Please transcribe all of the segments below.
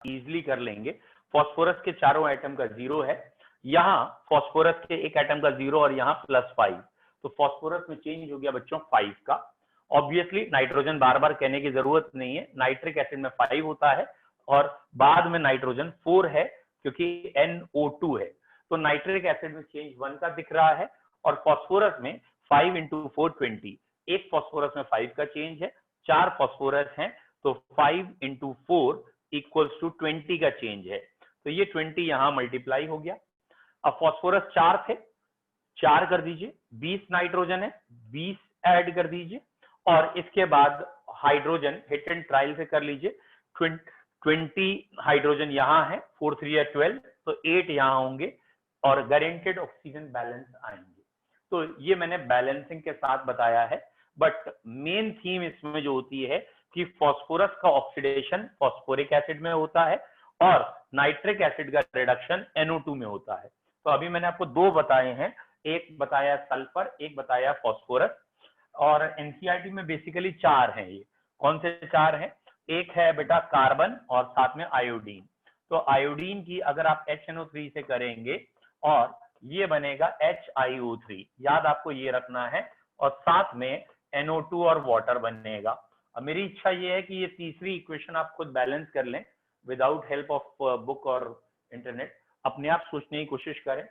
Easily कर लेंगे। Phosphorus के चारों एटम का 0 है, यहाँ फॉस्फोरस के एक एटम का 0 और यहाँ +5, तो फॉस्फोरस में चेंज हो गया बच्चों 5 का। ऑब्वियसली नाइट्रोजन बार बार कहने की जरूरत नहीं है, नाइट्रिक एसिड में 5 होता है और बाद में नाइट्रोजन 4 है क्योंकि NO2 है, तो नाइट्रिक एसिड में चेंज 1 का दिख रहा है और फॉस्फोरस में 5 × 4 20, एक फॉस्फोरस में 5 का चेंज है, 4 फॉस्फोरस हैं तो 5 × 4 = 20 का चेंज है, तो ये 20 यहां मल्टीप्लाई हो गया। अब फॉस्फोरस 4 थे, 4 कर दीजिए, 20 नाइट्रोजन है, 20 ऐड कर दीजिए और इसके बाद हाइड्रोजन हिट एंड ट्रायल से कर लीजिए, 20 हाइड्रोजन यहाँ है, 4 3 12, तो 8 यहाँ होंगे और गारंटेड ऑक्सीजन बैलेंस आएंगे। तो ये मैंने बैलेंसिंग के साथ बताया है, बट मेन थीम इसमें जो होती है कि फॉस्फोरस का ऑक्सीडेशन फॉस्फोरिक एसिड में होता है और नाइट्रिक एसिड का रिडक्शन NO2 में होता है। तो अभी मैंने आपको 2 बताए हैं, एक बताया सल्फर, एक बताया फॉस्फोरस, और एनसीईआरटी में बेसिकली 4 हैं। ये कौन से 4 हैं? एक है बेटा कार्बन और साथ में आयोडीन। तो आयोडीन की अगर आप HNO3 से करेंगे और ये बनेगा HiO3, याद आपको ये रखना है, और साथ में NO2 और वाटर बनेगा। अब मेरी इच्छा ये है कि ये तीसरी इक्वेशन आप खुद बैलेंस कर लें विदाउट हेल्प ऑफ बुक और इंटरनेट, अपने आप सोचने की कोशिश करें।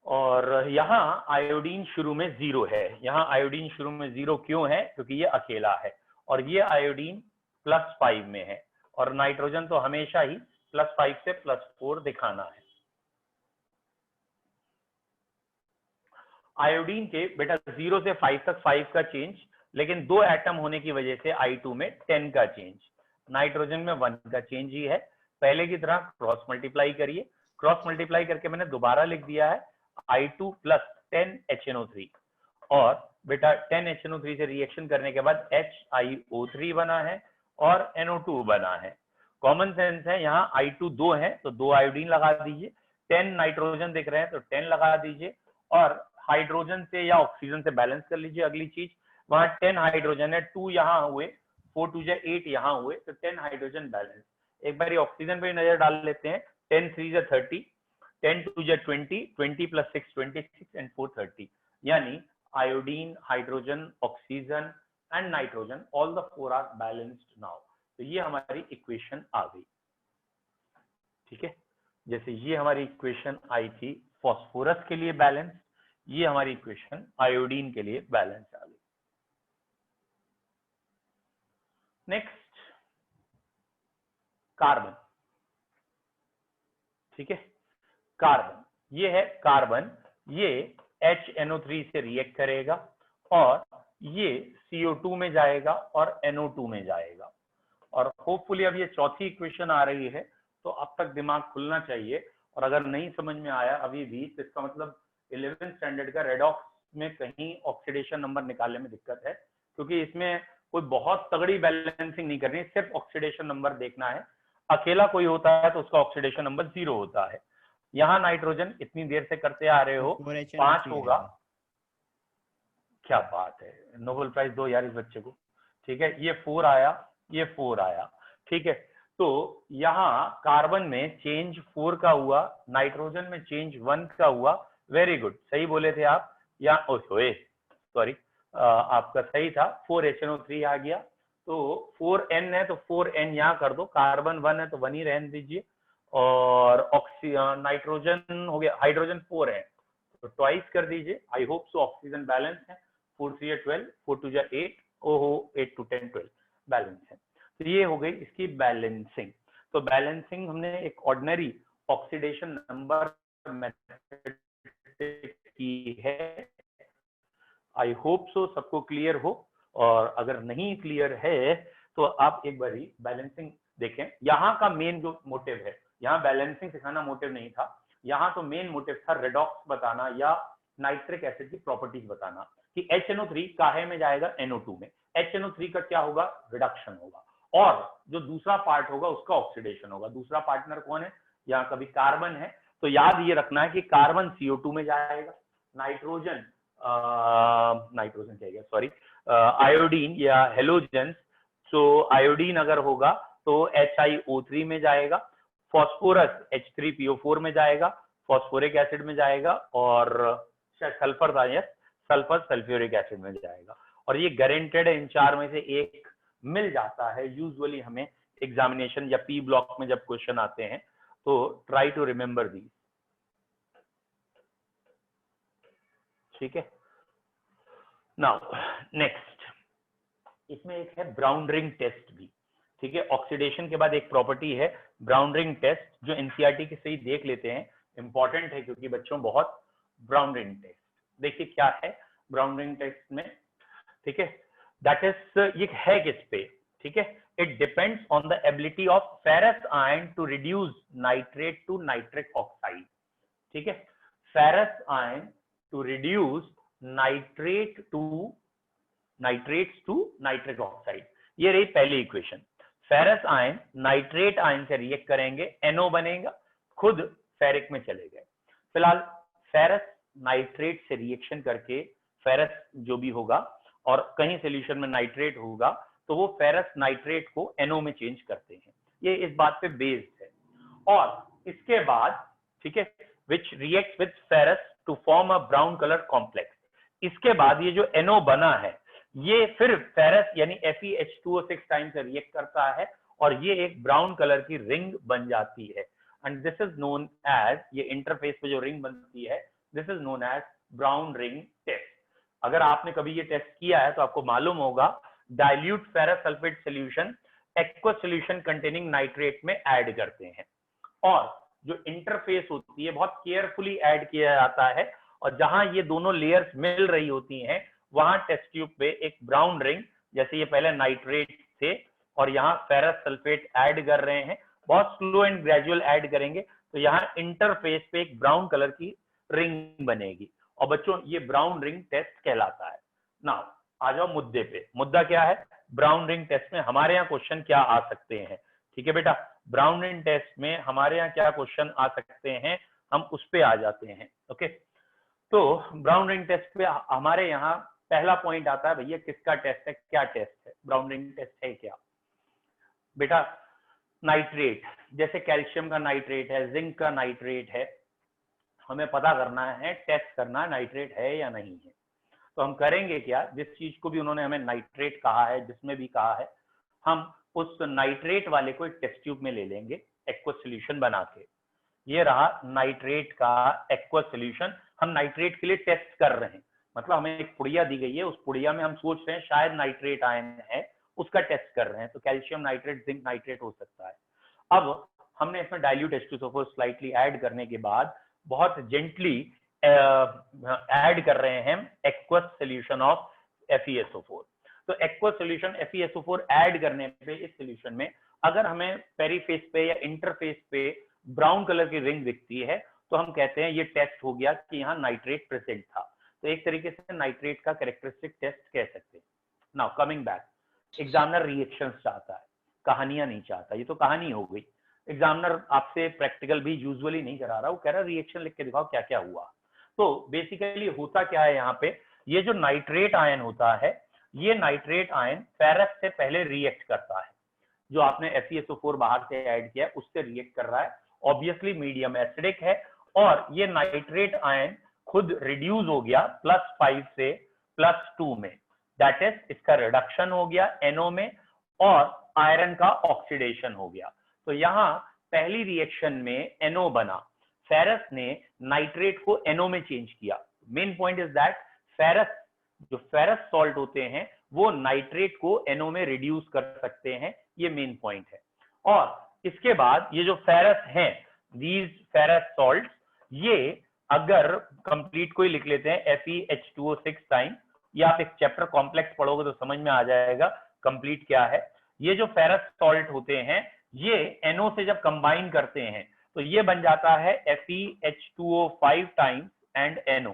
और यहाँ आयोडीन शुरू में 0 है, यहाँ आयोडीन शुरू में 0 क्यों है? क्योंकि ये अकेला है और ये आयोडीन +5 में है और नाइट्रोजन तो हमेशा ही +5 से +4 दिखाना है। आयोडीन के बेटा 0 से 5 तक 5 का चेंज, लेकिन 2 एटम होने की वजह से I2 में 10 का चेंज, नाइट्रोजन में 1 का चेंज ही है। पहले की तरह क्रॉस मल्टीप्लाई करिए, क्रॉस मल्टीप्लाई करके मैंने दोबारा लिख दिया है I2 + 10 HNO3, और बेटा 10 HNO3 से रिएक्शन करने के बाद HiO3 बना है और NO2 बना है। कॉमन सेंस है, यहाँ I2 2 है तो 2 आयोडीन लगा दीजिए, 10 नाइट्रोजन दिख रहे हैं तो 10 लगा दीजिए और हाइड्रोजन से या ऑक्सीजन से बैलेंस कर लीजिए। अगली चीज, वहां 10 हाइड्रोजन है, 2 यहाँ हुए, 4 2 8 यहाँ हुए, तो 10 हाइड्रोजन बैलेंस। एक बार ऑक्सीजन पे नजर डाल लेते हैं, 10 3 30, 10 2 20, 20 + 6 26 and 4 30, यानी iodine, hydrogen, oxygen and nitrogen, all the 4 are balanced now. तो ये हमारी इक्वेशन आ गई, ठीक है। जैसे ये हमारी इक्वेशन आई थी फॉस्फोरस के लिए बैलेंस, ये हमारी इक्वेशन आयोडीन के लिए बैलेंस आ गई। नेक्स्ट कार्बन, ठीक है। कार्बन, ये है कार्बन, ये HNO3 से रिएक्ट करेगा और ये CO2 में जाएगा और NO2 में जाएगा, और होपफुली अब ये चौथी इक्वेशन आ रही है तो अब तक दिमाग खुलना चाहिए, और अगर नहीं समझ में आया अभी भी तो इसका मतलब 11th स्टैंडर्ड का रेडॉक्स में कहीं ऑक्सीडेशन नंबर निकालने में दिक्कत है, क्योंकि इसमें कोई बहुत तगड़ी बैलेंसिंग नहीं करनी, सिर्फ ऑक्सीडेशन नंबर देखना है। अकेला कोई होता है तो उसका ऑक्सीडेशन नंबर 0 होता है। यहाँ नाइट्रोजन इतनी देर से करते आ रहे हो, 5 होगा। क्या बात है, नोबेल प्राइज दो यार इस बच्चे को, ठीक है। ये 4 आया, ये 4 आया, ठीक है। तो यहाँ कार्बन में चेंज 4 का हुआ, नाइट्रोजन में चेंज 1 का हुआ। वेरी गुड, सही बोले थे आप। या सॉरी, आपका सही था, 4 HNO3 आ गया, तो 4N है तो 4N यहाँ कर दो, कार्बन 1 है तो 1 ही रहने दीजिए, और नाइट्रोजन हो गया, हाइड्रोजन 4 है तो ट्वाइस कर दीजिए। I hope so oxygen balance है, 4 3 12, 4 2 8, ओहो 8 2 10 12 बैलेंस है। तो ये हो गई इसकी बैलेंसिंग। तो बैलेंसिंग हमने एक ऑर्डिनरी ऑक्सीडेशन नंबर मेथड की है। आई होप सो सबको क्लियर हो, और अगर नहीं क्लियर है तो आप एक बार ही बैलेंसिंग देखें। यहाँ का मेन जो मोटिव है, यहाँ बैलेंसिंग सिखाना मोटिव नहीं था, यहाँ तो मेन मोटिव था रेडॉक्स बताना या नाइट्रिक एसिड की प्रॉपर्टीज बताना कि HNO3 काहे में जाएगा NO2 में, HNO3 का क्या होगा, रिडक्शन होगा, और जो दूसरा पार्ट होगा उसका ऑक्सीडेशन होगा। दूसरा पार्टनर कौन है, यहाँ कभी कार्बन है, तो याद ये रखना है कि कार्बन CO2 में जाएगा, नाइट्रोजन नाइट्रोजन क्या गया, सॉरी, आयोडीन या हेलोजेंस, तो आयोडीन अगर होगा तो HiO3 में जाएगा, फॉस्फोरस H3PO4 में जाएगा, फॉस्फोरिक एसिड में जाएगा, और सल्फर था, यस, सल्फर सल्फ्यूरिक एसिड में जाएगा। और ये गारंटेड है, इन चार में से एक मिल जाता है यूजुअली हमें एग्जामिनेशन या पी ब्लॉक में जब क्वेश्चन आते हैं, तो ट्राई टू रिमेंबर दी। ठीक है, नाउ नेक्स्ट इसमें एक है ब्राउन रिंग टेस्ट भी। ठीक है, ऑक्सीडेशन के बाद एक प्रॉपर्टी है ब्राउन रिंग टेस्ट, जो एनसीईआरटी के सही देख लेते हैं, इंपॉर्टेंट है क्योंकि बच्चों बहुत। ब्राउन रिंग टेस्ट देखिए क्या है ब्राउन रिंग टेस्ट में। ठीक है, दैट इज ये है किस पे, ठीक है, it depends on the ability of ferrous ion to reduce nitrate to nitric oxide. ठीक है, ferrous ion to reduce nitrates to nitric oxide. ये रही पहली equation. Ferrous ion nitrate ion से रिएक्ट करेंगे, NO बनेगा, खुद फेरिक में चले गए। फिलहाल फेरस नाइट्रेट से रिएक्शन करके फेरस जो भी होगा और कहीं सोल्यूशन में नाइट्रेट होगा तो वो फेरस नाइट्रेट को NO में चेंज करते हैं। ये इस बात पे बेस्ड है। और इसके बाद ठीक है, which react with ferrous to form a brown colour complex. इसके बाद ये जो NO बना है ये फिर फेरस यानी FeH2O6 टाइम से रिएक्ट करता है और ये एक ब्राउन कलर की रिंग बन जाती है। And this is known as, ये इंटरफेस पे जो रिंग बनती है, this is known as brown ring test. अगर आपने कभी ये टेस्ट किया है तो आपको मालूम होगा, dilute ferrous sulphate solution aqueous solution containing nitrate में ऐड करते हैं और जो इंटरफेस होती है बहुत केयरफुली ऐड किया जाता है, और जहां ये दोनों लेयर्स मिल रही होती हैं वहां टेस्ट ट्यूब पे एक ब्राउन रिंग, जैसे ये पहले नाइट्रेट थे और यहाँ फेरस सल्फेट ऐड कर रहे हैं, बहुत स्लो एंड ग्रेजुअल ऐड करेंगे तो यहाँ इंटरफेस पे एक ब्राउन कलर की रिंग बनेगी और बच्चों ये ब्राउन रिंग टेस्ट कहलाता है। नाउ आ जाओ मुद्दे पे। मुद्दा क्या है, ब्राउन रिंग टेस्ट में हमारे यहाँ क्वेश्चन क्या आ सकते हैं। ठीक है बेटा, ब्राउन रिंग टेस्ट में हमारे यहाँ क्या क्वेश्चन आ सकते हैं, हम उस पे आ जाते हैं। ओके, तो ब्राउन रिंग टेस्ट पे हमारे यहाँ पहला पॉइंट आता है, भैया किसका टेस्ट है, क्या टेस्ट है, ब्राउन रिंग टेस्ट है क्या बेटा। नाइट्रेट, जैसे कैल्शियम का नाइट्रेट है, जिंक का नाइट्रेट है, हमें पता करना है, टेस्ट करना है नाइट्रेट है या नहीं है। तो हम करेंगे क्या, जिस चीज को भी उन्होंने हमें नाइट्रेट कहा है, जिसमें भी कहा है, हम उस नाइट्रेट वाले को एक टेस्ट ट्यूब में ले लेंगे एक्वस सोल्यूशन बना के। ये रहा नाइट्रेट का एक्वस सोल्यूशन, हम नाइट्रेट के लिए टेस्ट कर रहे हैं, मतलब हमें एक पुड़िया दी गई है, उस पुड़िया में हम सोच रहे हैं शायद नाइट्रेट आयन है, उसका टेस्ट कर रहे हैं, तो कैल्शियम नाइट्रेट, जिंक नाइट्रेट हो सकता है। अब हमने इसमें डाइल्यूट H2SO4 स्लाइटली ऐड करने के बाद बहुत जेंटली ऐड कर रहे हैं एक्वस सोल्यूशन ऑफ FeSO4। तो एक्वस सोल्यूशन FeSO4 ऐड करने पे इस सोल्यूशन में अगर हमें पेरीफेस पे या इंटरफेस पे ब्राउन कलर की रिंग दिखती है तो हम कहते हैं ये टेस्ट हो गया कि यहाँ नाइट्रेट प्रेजेंट था। तो एक तरीके से नाइट्रेट का कैरेक्टरिस्टिक टेस्ट कह सकते हैं। Now coming back, examiner reactions चाहता है, कहानियां नहीं चाहता। ये तो कहानी हो गई, एग्जामिनर आपसे प्रैक्टिकल भी यूजुअली नहीं करा रहा, वो कह रहा है रिएक्शन लिख के दिखाओ क्या क्या हुआ। तो बेसिकली होता क्या है यहाँ पे, ये जो नाइट्रेट आयन होता है, ये नाइट्रेट आयन फेरस से पहले रिएक्ट करता है, जो आपने FeSO4 बाहर से ऐड किया उससे रिएक्ट कर रहा है, ऑब्वियसली मीडियम एसिडिक है, और ये नाइट्रेट आयन खुद रिड्यूस हो गया +5 से +2 में, दैट इज इसका रिडक्शन हो गया NO में और आयरन का ऑक्सीडेशन हो गया। तो यहाँ पहली रिएक्शन में NO बना, फेरस ने नाइट्रेट को NO में चेंज किया। Main point is that ferrous, जो फेरस सॉल्ट होते हैं वो नाइट्रेट को NO में रिड्यूस कर सकते हैं, ये मेन पॉइंट है। और इसके बाद ये जो फेरस हैं, दीज फेरस सॉल्ट, ये अगर कंप्लीट कोई लिख लेते हैं FeH2O6 टाइम, या आप एक चैप्टर कॉम्प्लेक्स पढ़ोगे तो समझ में आ जाएगा कंप्लीट क्या है। ये जो फेरस सॉल्ट होते हैं ये NO से जब कंबाइन करते हैं तो ये बन जाता है FeH2O5 टाइम्स एंड NO,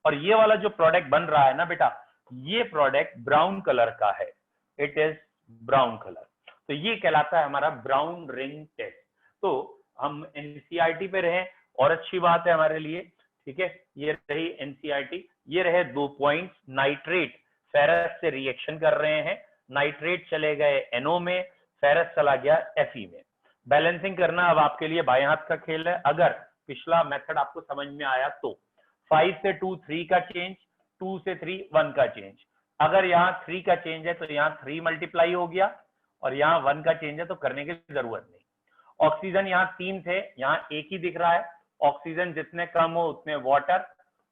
और ये वाला जो प्रोडक्ट बन रहा है ना बेटा, ये प्रोडक्ट ब्राउन कलर का है, इट इज ब्राउन कलर। तो ये कहलाता है हमारा ब्राउन रिंग टेस्ट। तो हम एनसीईआरटी पे रहे और अच्छी बात है हमारे लिए। ठीक है, ये रही एनसीईआरटी, ये रहे 2 पॉइंट्स। नाइट्रेट फेरस से रिएक्शन कर रहे हैं, नाइट्रेट चले गए NO में, फेरस चला गया Fe में। बैलेंसिंग करना अब आपके लिए बाएं हाथ का खेल है। अगर पिछला मेथड आपको समझ में आया तो 5 से 2 3 का चेंज, 2 से 3 1 का चेंज। अगर यहाँ 3 का चेंज है तो यहाँ 3 मल्टीप्लाई हो गया, और यहाँ 1 का चेंज है तो करने की जरूरत नहीं। ऑक्सीजन यहाँ 3 थे, यहाँ एक ही दिख रहा है। ऑक्सीजन जितने कम हो उतने वाटर,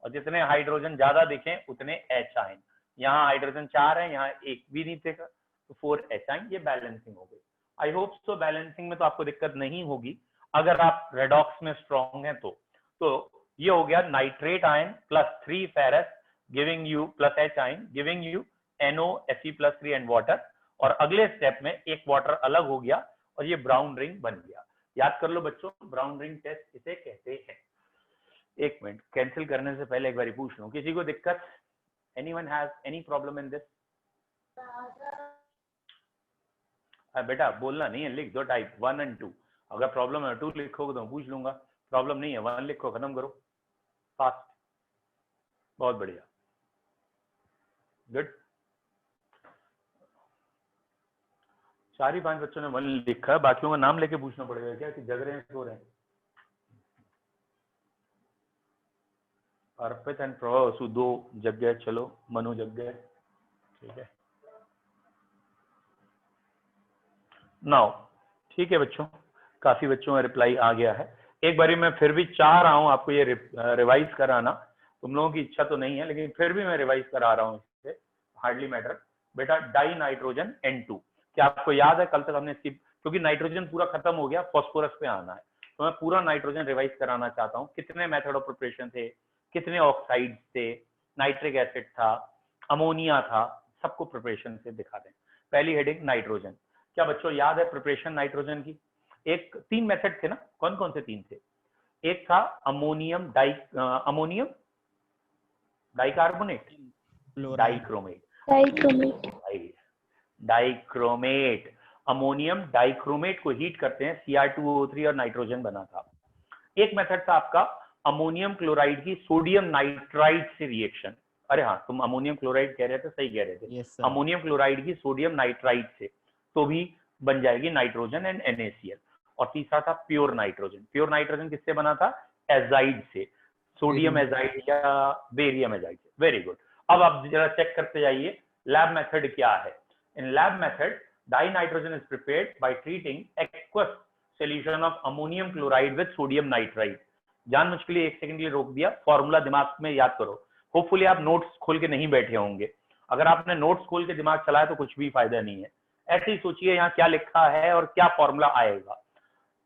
और जितने हाइड्रोजन ज्यादा दिखें उतने एच आयन। यहाँ हाइड्रोजन 4 है, यहाँ एक भी नहीं दिखा तो 4 एच आयन। ये बैलेंसिंग हो गई। आई होप सो बैलेंसिंग में तो आपको दिक्कत नहीं होगी अगर आप रेडॉक्स में स्ट्रॉन्ग हैं तो ये हो गया nitrate ion plus 3 ferrous giving you plus H ion giving you NO Fe+3 and water. और अगले स्टेप में एक वाटर अलग हो गया और ये ब्राउन रिंग बन गया। याद कर लो बच्चों, ब्राउन रिंग टेस्ट इसे कहते हैं। एक मिनट, कैंसिल करने से पहले एक बार पूछ लूं, किसी को दिक्कत? Anyone has any problem in this? बेटा बोलना नहीं है, लिख दो टाइप 1 और 2। अगर प्रॉब्लम है 2 लिखोगे तो मैं पूछ लूंगा, प्रॉब्लम नहीं है 1 लिखो, खत्म करो फास्ट। बहुत बढ़िया, गुड। 4 ही 5 बच्चों ने 1 लिखा है, बाकियों का नाम लेके पूछना पड़ेगा क्या कि जग रहे हैं सो रहे हैं? अर्पित एंड प्रभु 2 जग गए, चलो मनु जग गए, ठीक है। नाउ ठीक है बच्चों, काफी बच्चों का रिप्लाई आ गया है। एक बारी मैं फिर भी चाह रहा हूं आपको ये रिवाइज कराना। तुम लोगों की इच्छा तो नहीं है, लेकिन फिर भी मैं रिवाइज करा रहा हूं इससे, हार्डली मैटर। बेटा डाई नाइट्रोजन N2, क्या आपको याद है कल तक हमने इसकी, क्योंकि नाइट्रोजन पूरा खत्म हो गया, फॉस्फोरस पे आना है, तो मैं पूरा नाइट्रोजन रिवाइज कराना चाहता हूँ। कितने मेथड ऑफ प्रिपरेशन थे, कितने ऑक्साइड थे, नाइट्रिक एसिड था, अमोनिया था, सबको प्रिपरेशन से दिखा दें। पहली हेडिंग नाइट्रोजन, क्या बच्चों याद है प्रिपरेशन नाइट्रोजन की? 3 मेथड थे ना, कौन कौन से 3 थे? एक था अमोनियम डाइकार्बोनेट, डाइक्रोमेट। अमोनियम डाइक्रोमेट को हीट करते हैं, Cr2O3 और नाइट्रोजन बना था। एक मेथड था आपका अमोनियम क्लोराइड की सोडियम नाइट्राइड से रिएक्शन। अरे हाँ, तुम अमोनियम क्लोराइड कह रहे थे, सही कह रहे थे। yes, अमोनियम क्लोराइड की सोडियम नाइट्राइड से तो भी बन जाएगी नाइट्रोजन एंड NaCl। और तीसरा था प्योर नाइट्रोजन। प्योर नाइट्रोजन किससे बना था? एजाइड से, सोडियम एजाइड या बेरियम एजाइड से। Very good. अब आप जरा चेक करते जाइए लैब मेथड क्या है। In lab method dinitrogen is prepared by treating aqueous solution of ammonium chloride with sodium nitride. जानबूझ के लिए 1 सेकंड के लिए रोक दिया, फॉर्मूला दिमाग में याद करो। होपफुली आप नोट्स खोल के नहीं बैठे होंगे, अगर आपने नोट्स खोल के दिमाग चलाया तो कुछ भी फायदा नहीं है। ऐसे ही सोचिए यहाँ क्या लिखा है और क्या फॉर्मूला आएगा।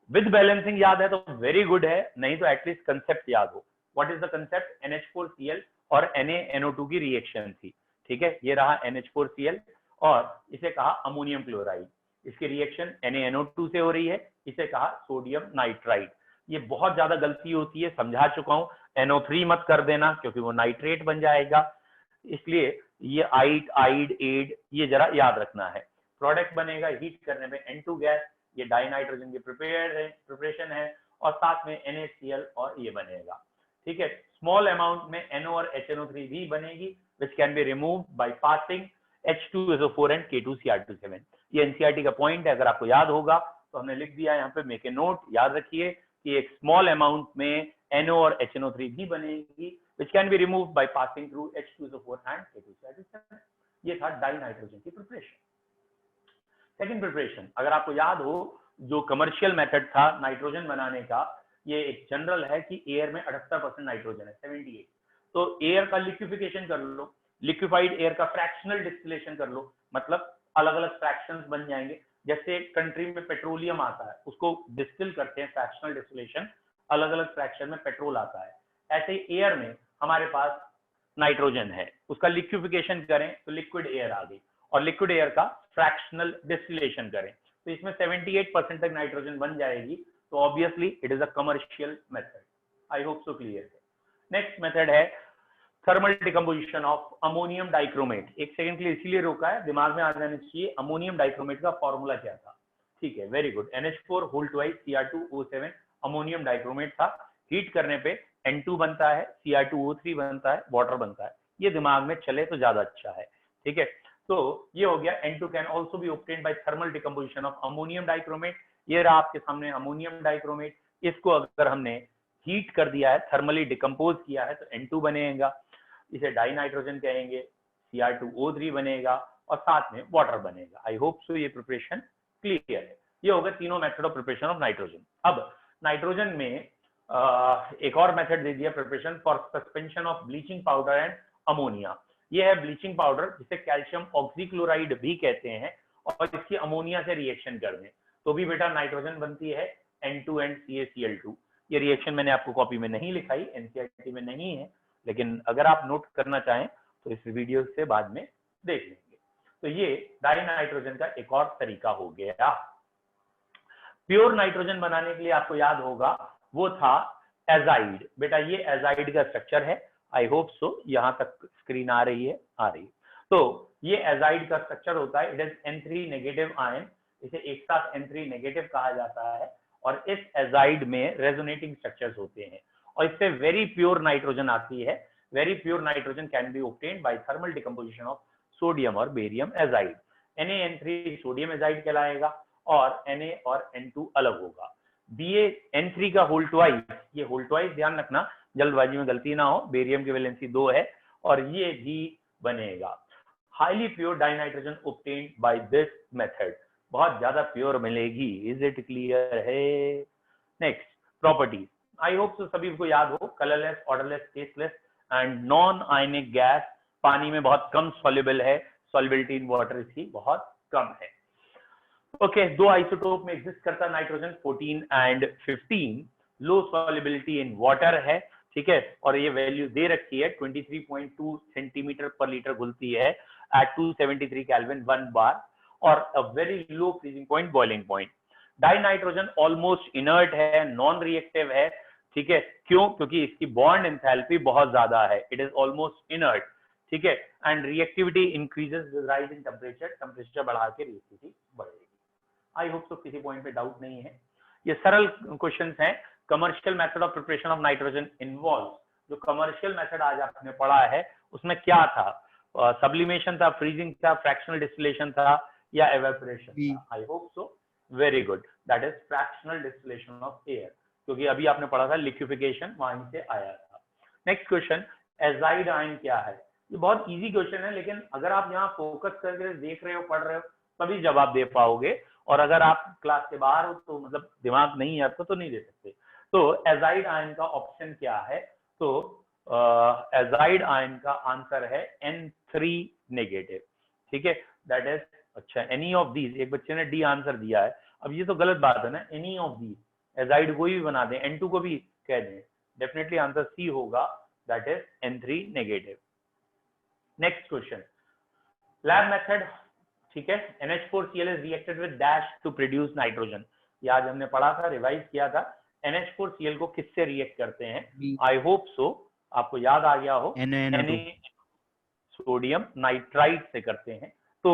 विद बैलेंसिंग याद है तो वेरी गुड है, नहीं तो एटलीस्ट कंसेप्ट याद हो। What is the concept? NH4Cl और NaNO2 की रिएक्शन थी, ठीक है। ये रहा NH4Cl और इसे कहा अमोनियम क्लोराइड, इसकी रिएक्शन NaNO2 से हो रही है, इसे कहा सोडियम नाइट्राइड। ये बहुत ज्यादा गलती होती है, समझा चुका हूं। NO3 मत कर देना क्योंकि वो नाइट्रेट बन जाएगा, इसलिए ये आइड एड ये जरा याद रखना है। प्रोडक्ट बनेगा हीट करने में N2 गैस, ये डाइनाइट्रोजन की प्रिपरेशन है, और साथ में NaCl और ये बनेगा, ठीक है। स्मॉल अमाउंट में NO और HNO3 भी बनेगी, which can be removed by passing H2SO4 and K2Cr2 ये NCERT का पॉइंट है, अगर आपको याद होगा तो हमने लिख दिया यहाँ पे, मेक ए नोट, याद रखिए कि एक स्मॉल अमाउंट में NO और HNO3 भी बनेगी, which can be removed by passing through H2SO4 and K2Cr2। ये था डाइनाइट्रोजन की प्रिपरेशन। सेकंड प्रिपरेशन, अगर आपको याद हो, जो कमर्शियल मेथड था नाइट्रोजन बनाने का, ये एक जनरल है कि एयर में 78% नाइट्रोजन है, 78, तो एयर का लिक्विफिकेशन कर लो, लिक्विफाइड एयर का फ्रैक्शनल डिस्टिलेशन कर लो, मतलब अलग अलग फ्रैक्शंस बन जाएंगे। जैसे कंट्री में पेट्रोलियम आता है, उसको डिस्टिल करते हैं, फ्रैक्शनल डिस्टिलेशन, अलग अलग फ्रैक्शन में पेट्रोल आता है। ऐसे एयर में हमारे पास नाइट्रोजन है, उसका लिक्विफिकेशन करें तो लिक्विड एयर आ गई, और लिक्विड एयर का फ्रैक्शनल डिस्टिलेशन करें तो इसमें 78% तक नाइट्रोजन बन जाएगी। तो obviously it is a commercial method. I hope so clear है। नेक्स्ट मेथड है thermal decomposition of ammonium dichromate. 1 second के लिए इसीलिए रोका है, दिमाग में आ जाना चाहिए अमोनियम डाइक्रोमेट का फॉर्मूला क्या था, ठीक है। Very good, NH4/Cr2O7 ammonium dichromate था। हीट करने पे N2 बनता है, Cr2O3 बनता है, वाटर बनता है। ये दिमाग में चले तो ज्यादा अच्छा है, ठीक है। तो ये हो गया N2 can also be obtained by thermal decomposition of ammonium dichromate. ये रहा आपके सामने अमोनियम डाइक्रोमेट। इसको अगर हमने हीट कर दिया है, थर्मली डिकम्पोज किया है, तो N2 बनेगा। इसे डाई नाइट्रोजन कहेंगे, Cr2O3 बनेगा और साथ में वाटर बनेगा। आई होप सो ये प्रिपरेशन क्लियर है। ये होगा तीनों method of preparation of nitrogen. अब नाइट्रोजन में एक और मेथड दे दिया preparation for suspension of bleaching powder and ammonia. ये है ब्लीचिंग पाउडर, जिसे कैल्शियम ऑक्सीक्लोराइड भी कहते हैं, और इसकी अमोनिया से रिएक्शन कर दें तो भी बेटा नाइट्रोजन बनती है, N2 एंड CaCl2। ये रिएक्शन मैंने आपको कॉपी में नहीं लिखाई, एनसीईआरटी में नहीं है, लेकिन अगर आप नोट करना चाहें तो इस वीडियो से बाद में देख लेंगे। तो ये डाई नाइट्रोजन का एक और तरीका हो गया। प्योर नाइट्रोजन बनाने के लिए आपको याद होगा वो था एजाइड। बेटा ये एजाइड का स्ट्रक्चर है, आई होप सो यहां तक स्क्रीन आ रही है, आ रही है। तो ये एजाइड का स्ट्रक्चर होता है, it is N3 negative ion, इसे एक साथ N3 नेगेटिव कहा जाता है, और इस एजाइड में रेजोनेटिंग स्ट्रक्चर्स होते हैं, और इससे वेरी प्योर नाइट्रोजन आती है। Very pure nitrogen can be obtained by thermal decomposition of sodium और barium azide. NaN3 sodium azide कहलाएगा, और Na और N2 अलग होगा। BaN3 का होल ट्वाइस, ये होल ट्वाइस ध्यान रखना, जल्दबाजी में गलती ना हो, बेरियम की वैलेंसी 2 है, और ये भी बनेगा। Highly pure dinitrogen obtained by this method, बहुत ज्यादा प्योर मिलेगी। इज इट क्लियर है? Next properties, I hope so सभी को याद हो, colourless, odourless, tasteless and non ionic gas, पानी में बहुत कम सॉल्युबल है, सॉल्युबिलिटी इन वाटर इसकी बहुत कम है। ओके, दो आइसोटोप में एग्जिस्ट करता है nitrogen, 14 and 15, low solubility in water है, ठीक है, और ये वैल्यू दे रखी है 23.2 सेंटीमीटर पर लीटर घुलती है एट 273 केल्विन 1 बार, और a very low freezing point, boiling point. Die nitrogen almost inert है, नॉन रिएक्टिव है, ठीक है, क्यों? क्योंकि इसकी बॉन्ड एंथैल्पी बहुत ज्यादा है, इट इज ऑलमोस्ट इनर्ट, ठीक है, and reactivity increases with rise in temperature, temperature बढ़ा के रिएक्टिविटी बढ़ेगी। आई होप सो किसी पॉइंट पे डाउट नहीं है। ये सरल क्वेश्चंस हैं। Commercial method of preparation of nitrogen involve, जो कमर्शियल मेथड आज आपने पढ़ा है उसमें क्या था? सब्लिमेशन था, फ्रीजिंग था, फ्रैक्शनल डिस्टिलेशन था, या एवेपोरेशन था? I hope so, very good, that is fractional distillation of air, क्योंकि अभी आपने पढ़ा था लिक्विफिकेशन, वहीं से आया था। नेक्स्ट क्वेश्चन, एजाइड आयन क्या है? ये बहुत इजी क्वेश्चन है, लेकिन अगर आप यहाँ फोकस करके देख रहे हो, पढ़ रहे हो, तभी जवाब दे पाओगे, और अगर आप क्लास के बाहर हो तो मतलब दिमाग नहीं है आपको तो नहीं दे सकते। तो एजाइड आयन का ऑप्शन क्या है? तो एजाइड आयन का आंसर है N3 नेगेटिव, ठीक है, दैट इज, अच्छा, एनी ऑफ दीज, एक बच्चे ने डी आंसर दिया है, अब ये तो गलत बात है ना, एनी ऑफ दीज, एजाइड कोई भी बना दें, N2 को भी कह दें, डेफिनेटली आंसर सी होगा, that is N3 negative. Next question, lab method, ठीक है, NH4Cl is reacted with dash to produce nitrogen। ये आज हमने पढ़ा था, रिवाइज किया था, NH4Cl को किससे रिएक्ट करते हैं? आई होप सो आपको याद आ गया हो, Na सोडियम नाइट्राइड से करते हैं तो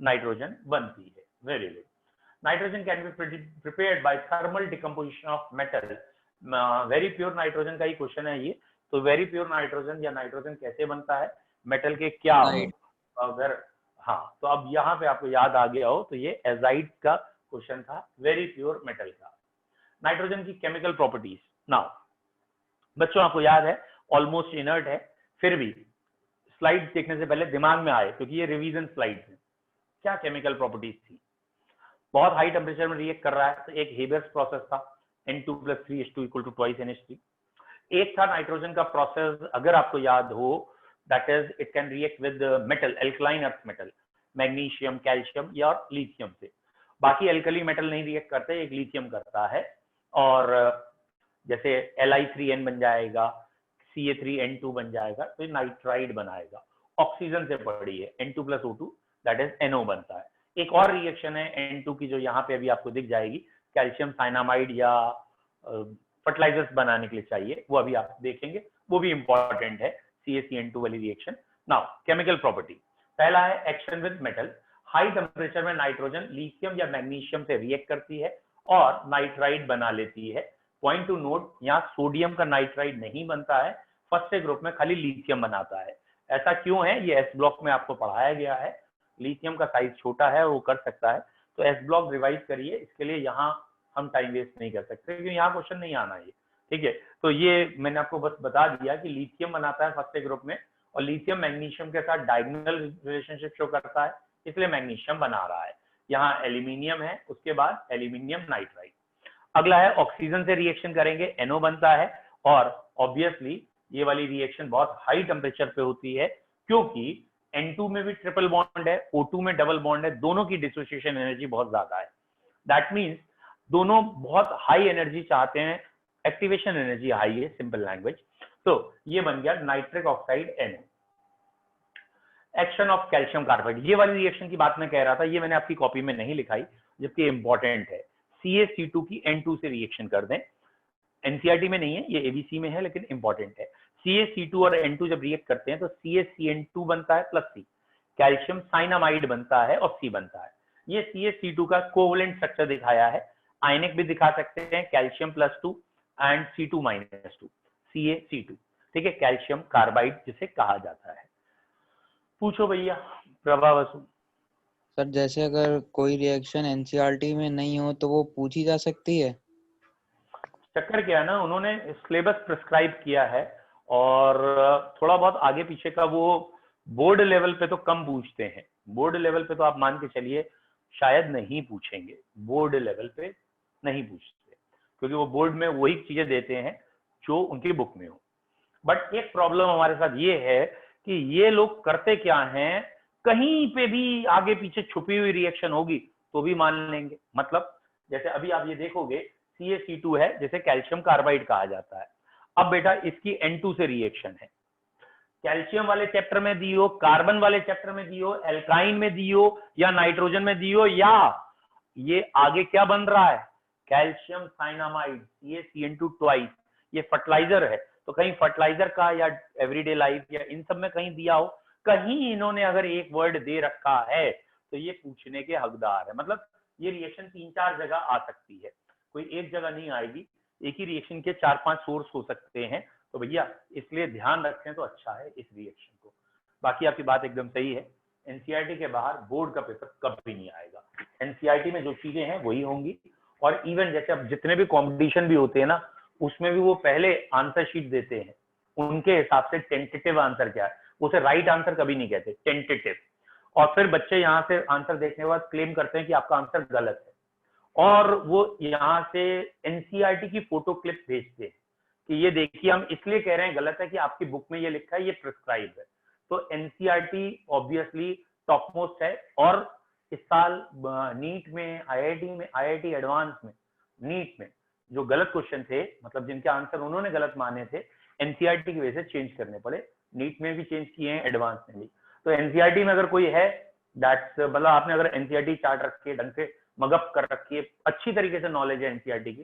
नाइट्रोजन बनती है। Very good. Nitrogen can be prepared by thermal decomposition of metal. Very pure nitrogen का ही क्वेश्चन है ये, तो वेरी प्योर नाइट्रोजन या नाइट्रोजन कैसे बनता है? मेटल के क्या अगर, हाँ, तो अब यहाँ पे आपको याद आ गया हो तो ये एजाइड का क्वेश्चन था, वेरी प्योर मेटल का। नाइट्रोजन की केमिकल प्रॉपर्टीज, नाउ बच्चों आपको याद है ऑलमोस्ट इनर्ट है, फिर भी स्लाइड्स देखने से पहले दिमाग में आए, क्योंकि ये रिवीजन स्लाइड्स हैं, क्या केमिकल प्रॉपर्टीज थी? बहुत हाई टेम्परेचर में रिएक्ट कर रहा है, तो एक हेबर्स प्रोसेस था, N2 + 3H2 = 2 NH3। एक था नाइट्रोजन का प्रोसेस, अगर आपको याद हो, that is it can react with metal, alkaline earth metal, magnesium, calcium या लिथियम से। बाकी एल्कली मेटल नहीं रिएक्ट करते, एक लिथियम करता है, और जैसे Li3n बन जाएगा, Ca3n2 बन जाएगा, तो ये नाइट्राइड बनाएगा, ऑक्सीजन से पड़ी है, N2 + O2 that is NO बनता है। एक और रिएक्शन है N2 की जो यहाँ पे अभी आपको दिख जाएगी, कैल्शियम साइनामाइड या फर्टिलाइजर्स बनाने के लिए चाहिए, वो अभी आप देखेंगे, वो भी इंपॉर्टेंट है, CaCN2 वाली रिएक्शन। नाउ केमिकल प्रॉपर्टी, पहला है action with metal. High temperature में नाइट्रोजन लिथियम या मैग्नीशियम से रिएक्ट करती है और नाइट्राइड बना लेती है। पॉइंट टू नोट, यहाँ सोडियम का नाइट्राइड नहीं बनता है, फर्स्ट ग्रुप में खाली लिथियम बनाता है। ऐसा क्यों है? ये एस ब्लॉक में आपको पढ़ाया गया है, लिथियम का साइज छोटा है, वो कर सकता है। तो एस ब्लॉक रिवाइज करिए, इसके लिए यहाँ हम टाइम वेस्ट नहीं कर सकते क्योंकि यहाँ क्वेश्चन नहीं आना ये, ठीक है। तो ये मैंने आपको बस बता दिया कि लिथियम बनाता है फर्स्ट ग्रुप में, और लिथियम मैग्नीशियम के साथ डायगोनल रिलेशनशिप शो करता है, इसलिए मैग्नीशियम बना रहा है। यहाँ एल्यूमिनियम है, उसके बाद एल्यूमिनियम नाइट्राइड। अगला है ऑक्सीजन से रिएक्शन करेंगे, NO बनता है, और ऑब्वियसली ये वाली रिएक्शन बहुत हाई टेम्परेचर पे होती है क्योंकि N2 में भी ट्रिपल बॉन्ड है, O2 में डबल बॉन्ड है, दोनों की डिसोसिएशन एनर्जी बहुत ज्यादा है। दैट मीन्स दोनों बहुत हाई एनर्जी चाहते हैं, एक्टिवेशन एनर्जी हाई है, सिंपल लैंग्वेज। तो ये बन गया nitric oxide NO। Action of calcium carbide, ये वाली रिएक्शन की बात मैं कह रहा था, ये मैंने आपकी कॉपी में नहीं लिखाई जबकि इंपॉर्टेंट है। CaC2 की N2 से रिएक्शन कर दें, एनसीईआरटी में नहीं है, ये एबीसी में है लेकिन इंपॉर्टेंट है। CaC2 और N2 जब रिएक्ट करते हैं तो CaCN2 बनता है प्लस C, कैल्शियम साइनामाइड बनता है और C बनता है। ये CaC2 का कोवलेंट स्ट्रक्चर दिखाया है, आयनिक भी दिखा सकते हैं, कैल्शियम +2 एंड C2 -2, CaC2, ठीक है, कैल्शियम कार्बाइड जिसे कहा जाता है। पूछो भैया प्रभा बसु। सर जैसे अगर कोई रिएक्शन एनसीईआरटी में नहीं हो तो वो पूछी जा सकती है? चक्कर क्या है ना, उन्होंने सिलेबस प्रिस्क्राइब किया है और थोड़ा बहुत आगे पीछे का वो बोर्ड लेवल पे तो कम पूछते हैं, बोर्ड लेवल पे तो आप मान के चलिए शायद नहीं पूछेंगे, बोर्ड लेवल पे नहीं पूछते क्योंकि वो बोर्ड में वही चीजें देते हैं जो उनकी बुक में हो। बट एक प्रॉब्लम हमारे साथ ये है कि ये लोग करते क्या हैं, कहीं पे भी आगे पीछे छुपी हुई रिएक्शन होगी तो भी मान लेंगे। मतलब जैसे अभी आप ये देखोगे CaC2 है, जैसे कैल्शियम कार्बाइड कहा जाता है। अब बेटा इसकी N2 से रिएक्शन है, कैल्शियम वाले चैप्टर में दी हो, कार्बन वाले चैप्टर में दी हो, एल्काइन में दी हो या नाइट्रोजन में दी हो, या ये आगे क्या बन रहा है, कैल्शियम साइनामाइड CaCN2 ट्वाइस, ये फर्टिलाइजर है। तो कहीं फर्टिलाइजर का या एवरीडे लाइफ या इन सब में कहीं दिया हो, कहीं इन्होंने अगर एक वर्ड दे रखा है तो ये पूछने के हकदार है। मतलब ये रिएक्शन 3-4 जगह आ सकती है, कोई एक जगह नहीं आएगी, एक ही रिएक्शन के 4-5 सोर्स हो सकते हैं। तो भैया इसलिए ध्यान रखें तो अच्छा है इस रिएक्शन को। बाकी आपकी बात एकदम सही है, एनसीईआरटी के बाहर बोर्ड का पेपर कभी नहीं आएगा, एनसीईआरटी में जो चीजें हैं वही होंगी। और इवन जैसे अब जितने भी कॉम्पिटिशन भी होते हैं ना, उसमें भी वो पहले आंसर शीट देते हैं, उनके हिसाब से टेंटेटिव आंसर क्या है, उसे राइट आंसर कभी नहीं कहते, टेंटेटिव। और फिर बच्चे यहाँ से आंसर देखने के बाद क्लेम करते हैं कि आपका आंसर गलत है, और वो यहाँ से एनसीईआरटी की फोटो क्लिप भेजते हैं कि ये देखिए हम इसलिए कह रहे हैं गलत है कि आपकी बुक में ये लिखा है, ये प्रिस्क्राइब है। तो एनसीईआरटी ऑब्वियसली टॉप मोस्ट है। और इस साल नीट में, आईआईटी एडवांस में, नीट में जो गलत क्वेश्चन थे, मतलब जिनके आंसर उन्होंने गलत माने थे, एनसीईआरटी की वजह से चेंज करने पड़े। नीट में भी चेंज किए हैं, एडवांस में भी। तो एनसीईआरटी में अगर कोई है, दैट्स मतलब आपने अगर एनसीईआरटी चार्ट रखी है, ढंग से मगअप कर रखी है, अच्छी तरीके से नॉलेज है एनसीईआरटी की,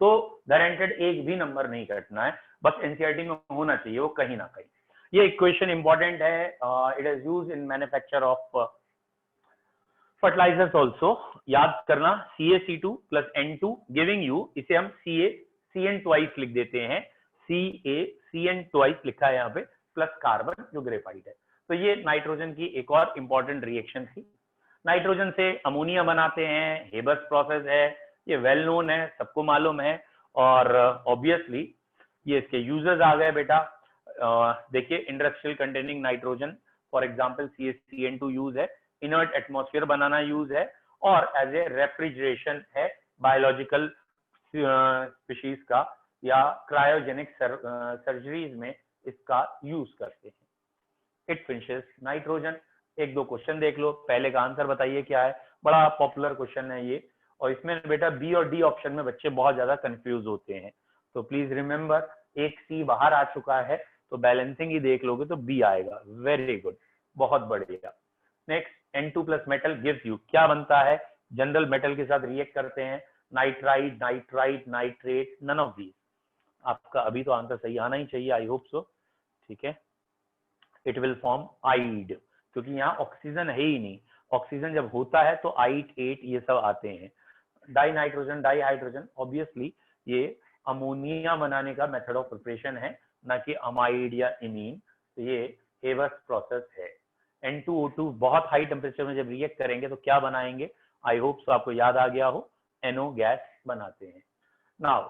तो गारंटेड एक भी नंबर नहीं कटना है, बस एनसीईआरटी में होना चाहिए वो कहीं ना कहीं। ये इक्वेशन इंपॉर्टेंट है, it is used in manufacture of fertilisers also, याद करना। CaC2 + N2 गिविंग यू, इसे हम CaCN ट्वाइस लिख देते हैं, CaCN ट्वाइस लिखा है यहाँ पे, प्लस कार्बन जो ग्रेफाइट है। तो ये नाइट्रोजन की एक और इंपॉर्टेंट रिएक्शन थी। नाइट्रोजन से अमोनिया बनाते हैं, हेबर्स प्रोसेस है, ये वेल नोन है, सबको मालूम है। और ऑब्वियसली ये इसके यूजर्स आ गए बेटा। देखिए industrial containing nitrogen, for example CaCN2 use है, इनर्ट एटमॉस्फेयर बनाना यूज है, और एज ए रेफ्रिजरेशन है बायोलॉजिकल स्पीशीज का, या क्रायोजेनिक सर्जरीज में इसका यूज करते हैं। It finishes nitrogen. एक दो क्वेश्चन देख लो, पहले का आंसर बताइए क्या है, बड़ा पॉपुलर क्वेश्चन है ये, और इसमें बेटा बी और डी ऑप्शन में बच्चे बहुत ज्यादा कंफ्यूज होते हैं। तो प्लीज रिमेंबर, एक सी बाहर आ चुका है, तो बैलेंसिंग ही देख लोगे तो बी आएगा। वेरी गुड, बहुत बढ़िया। Next, N2 + metal gives you, क्या बनता है, जनरल मेटल के साथ रिएक्ट करते हैं, nitride, nitrite, nitrate, none of these. आपका अभी तो आंसर सही आना ही चाहिए, आई होप सो, ठीक है। इट विल फॉर्म आइड, क्योंकि यहाँ ऑक्सीजन है ही नहीं, ऑक्सीजन जब होता है तो आइट, एट ये सब आते हैं। Die nitrogen, di hydrogen, obviously ये अमोनिया बनाने का मेथड ऑफ प्रिपरेशन है, ना कि अमाइड या इमीन। तो ये हेबर्स प्रोसेस है। N2O2 बहुत हाई टेम्परेचर में जब रिएक्ट करेंगे तो क्या बनाएंगे, आई होप सो आपको याद आ गया हो, NO गैस बनाते हैं। Now